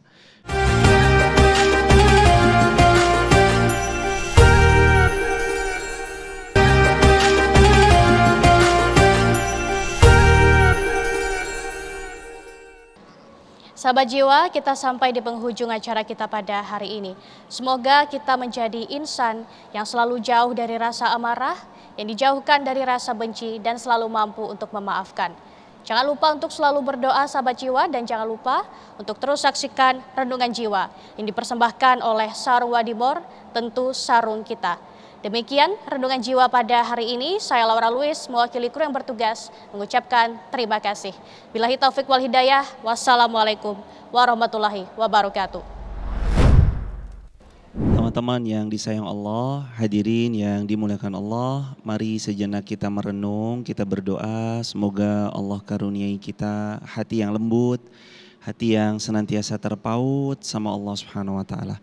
Sahabat jiwa, kita sampai di penghujung acara kita pada hari ini. Semoga kita menjadi insan yang selalu jauh dari rasa amarah, yang dijauhkan dari rasa benci, dan selalu mampu untuk memaafkan. Jangan lupa untuk selalu berdoa sahabat jiwa, dan jangan lupa untuk terus saksikan Renungan Jiwa yang dipersembahkan oleh Sarung Wadimor, tentu sarung kita. Demikian Renungan Jiwa pada hari ini. Saya Laura Luis, mewakili kru yang bertugas, mengucapkan terima kasih. Billahi taufik wal hidayah. Wassalamualaikum warahmatullahi wabarakatuh. Teman-teman yang disayang Allah, hadirin yang dimuliakan Allah, mari sejenak kita merenung, kita berdoa. Semoga Allah karuniai kita hati yang lembut, hati yang senantiasa terpaut sama Allah Subhanahu wa taala.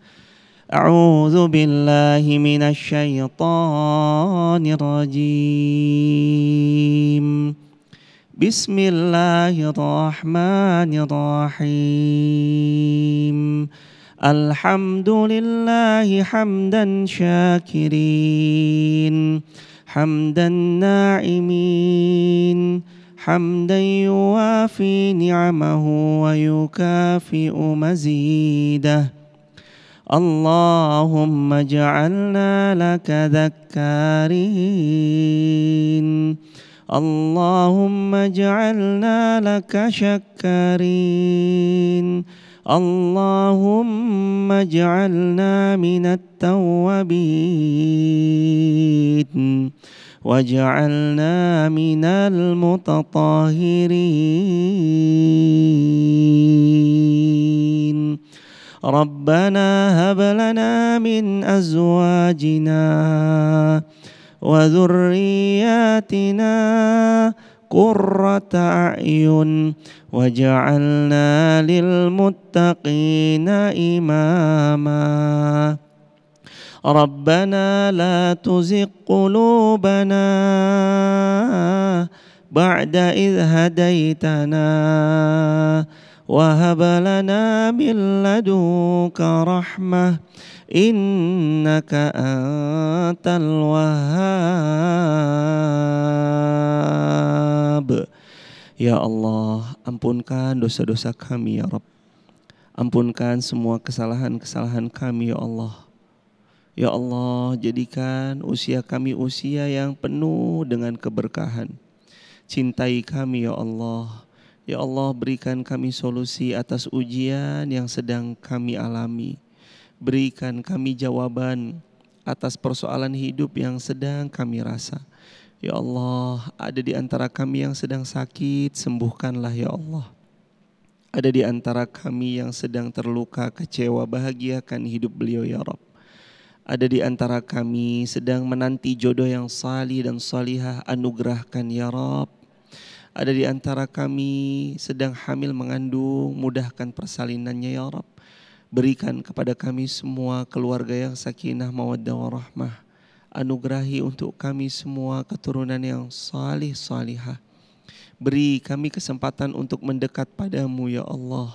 A'udzu billahi minasy syaithanir rajim. Bismillahirrahmanirrahim. Alhamdulillahi hamdan syakirin, hamdan na'imin, hamdan yuwafi ni'amahu wa yukafi'u mazidah. Allahumma ja'alna laka dzakkarin, Allahumma ja'alna laka syakkarin, Allahumma ja'alna minat tawwabin, waj'alna minal mutatahhirin. Rabbana hab lana min azwajina wa dhurriyyatina qurrata a'yun waj'alna lil muttaqina imama. Rabbana la tuzigh qulubana ba'da idh hadaitana wa hab lana min ladunka rahmah innaka antal wahhab. Ya Allah, ampunkan dosa-dosa kami ya Rabb. Ampunkan semua kesalahan-kesalahan kami ya Allah. Ya Allah, jadikan usia kami usia yang penuh dengan keberkahan. Cintai kami ya Allah. Ya Allah, berikan kami solusi atas ujian yang sedang kami alami. Berikan kami jawaban atas persoalan hidup yang sedang kami rasa. Ya Allah, ada di antara kami yang sedang sakit, sembuhkanlah ya Allah. Ada di antara kami yang sedang terluka, kecewa, bahagiakan hidup beliau ya Rabb. Ada di antara kami sedang menanti jodoh yang salih dan salihah, anugerahkan ya Rabb. Ada di antara kami sedang hamil mengandung, mudahkan persalinannya ya Rabb. Berikan kepada kami semua keluarga yang sakinah mawaddah warahmah. Anugerahi untuk kami semua keturunan yang salih salihah. Beri kami kesempatan untuk mendekat padamu ya Allah.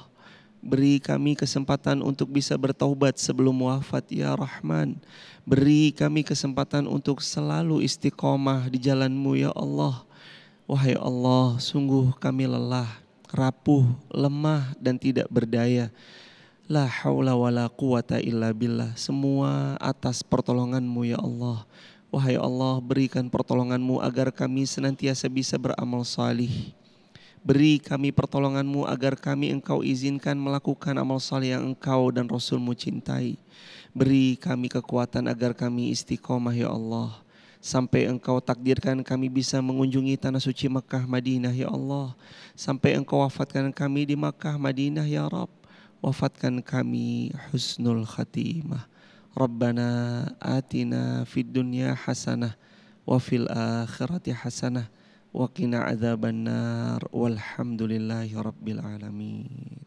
Beri kami kesempatan untuk bisa bertaubat sebelum wafat ya Rahman. Beri kami kesempatan untuk selalu istiqomah di jalan-Mu ya Allah. Wahai Allah, sungguh kami lelah, rapuh, lemah dan tidak berdaya. La haula wa la quwata illa billah. Semua atas pertolongan-Mu ya Allah. Wahai Allah, berikan pertolongan-Mu agar kami senantiasa bisa beramal salih. Beri kami pertolongan-Mu agar kami Engkau izinkan melakukan amal salih yang Engkau dan Rasul-Mu cintai. Beri kami kekuatan agar kami istiqomah ya Allah. Sampai Engkau takdirkan kami bisa mengunjungi tanah suci Makkah Madinah ya Allah. Sampai Engkau wafatkan kami di Makkah Madinah ya Rabb. Wafatkan kami husnul khatimah. Rabbana atina fid dunya hasanah wa fil akhirati hasanah wa qina adzabannar walhamdulillahi rabbil alamin.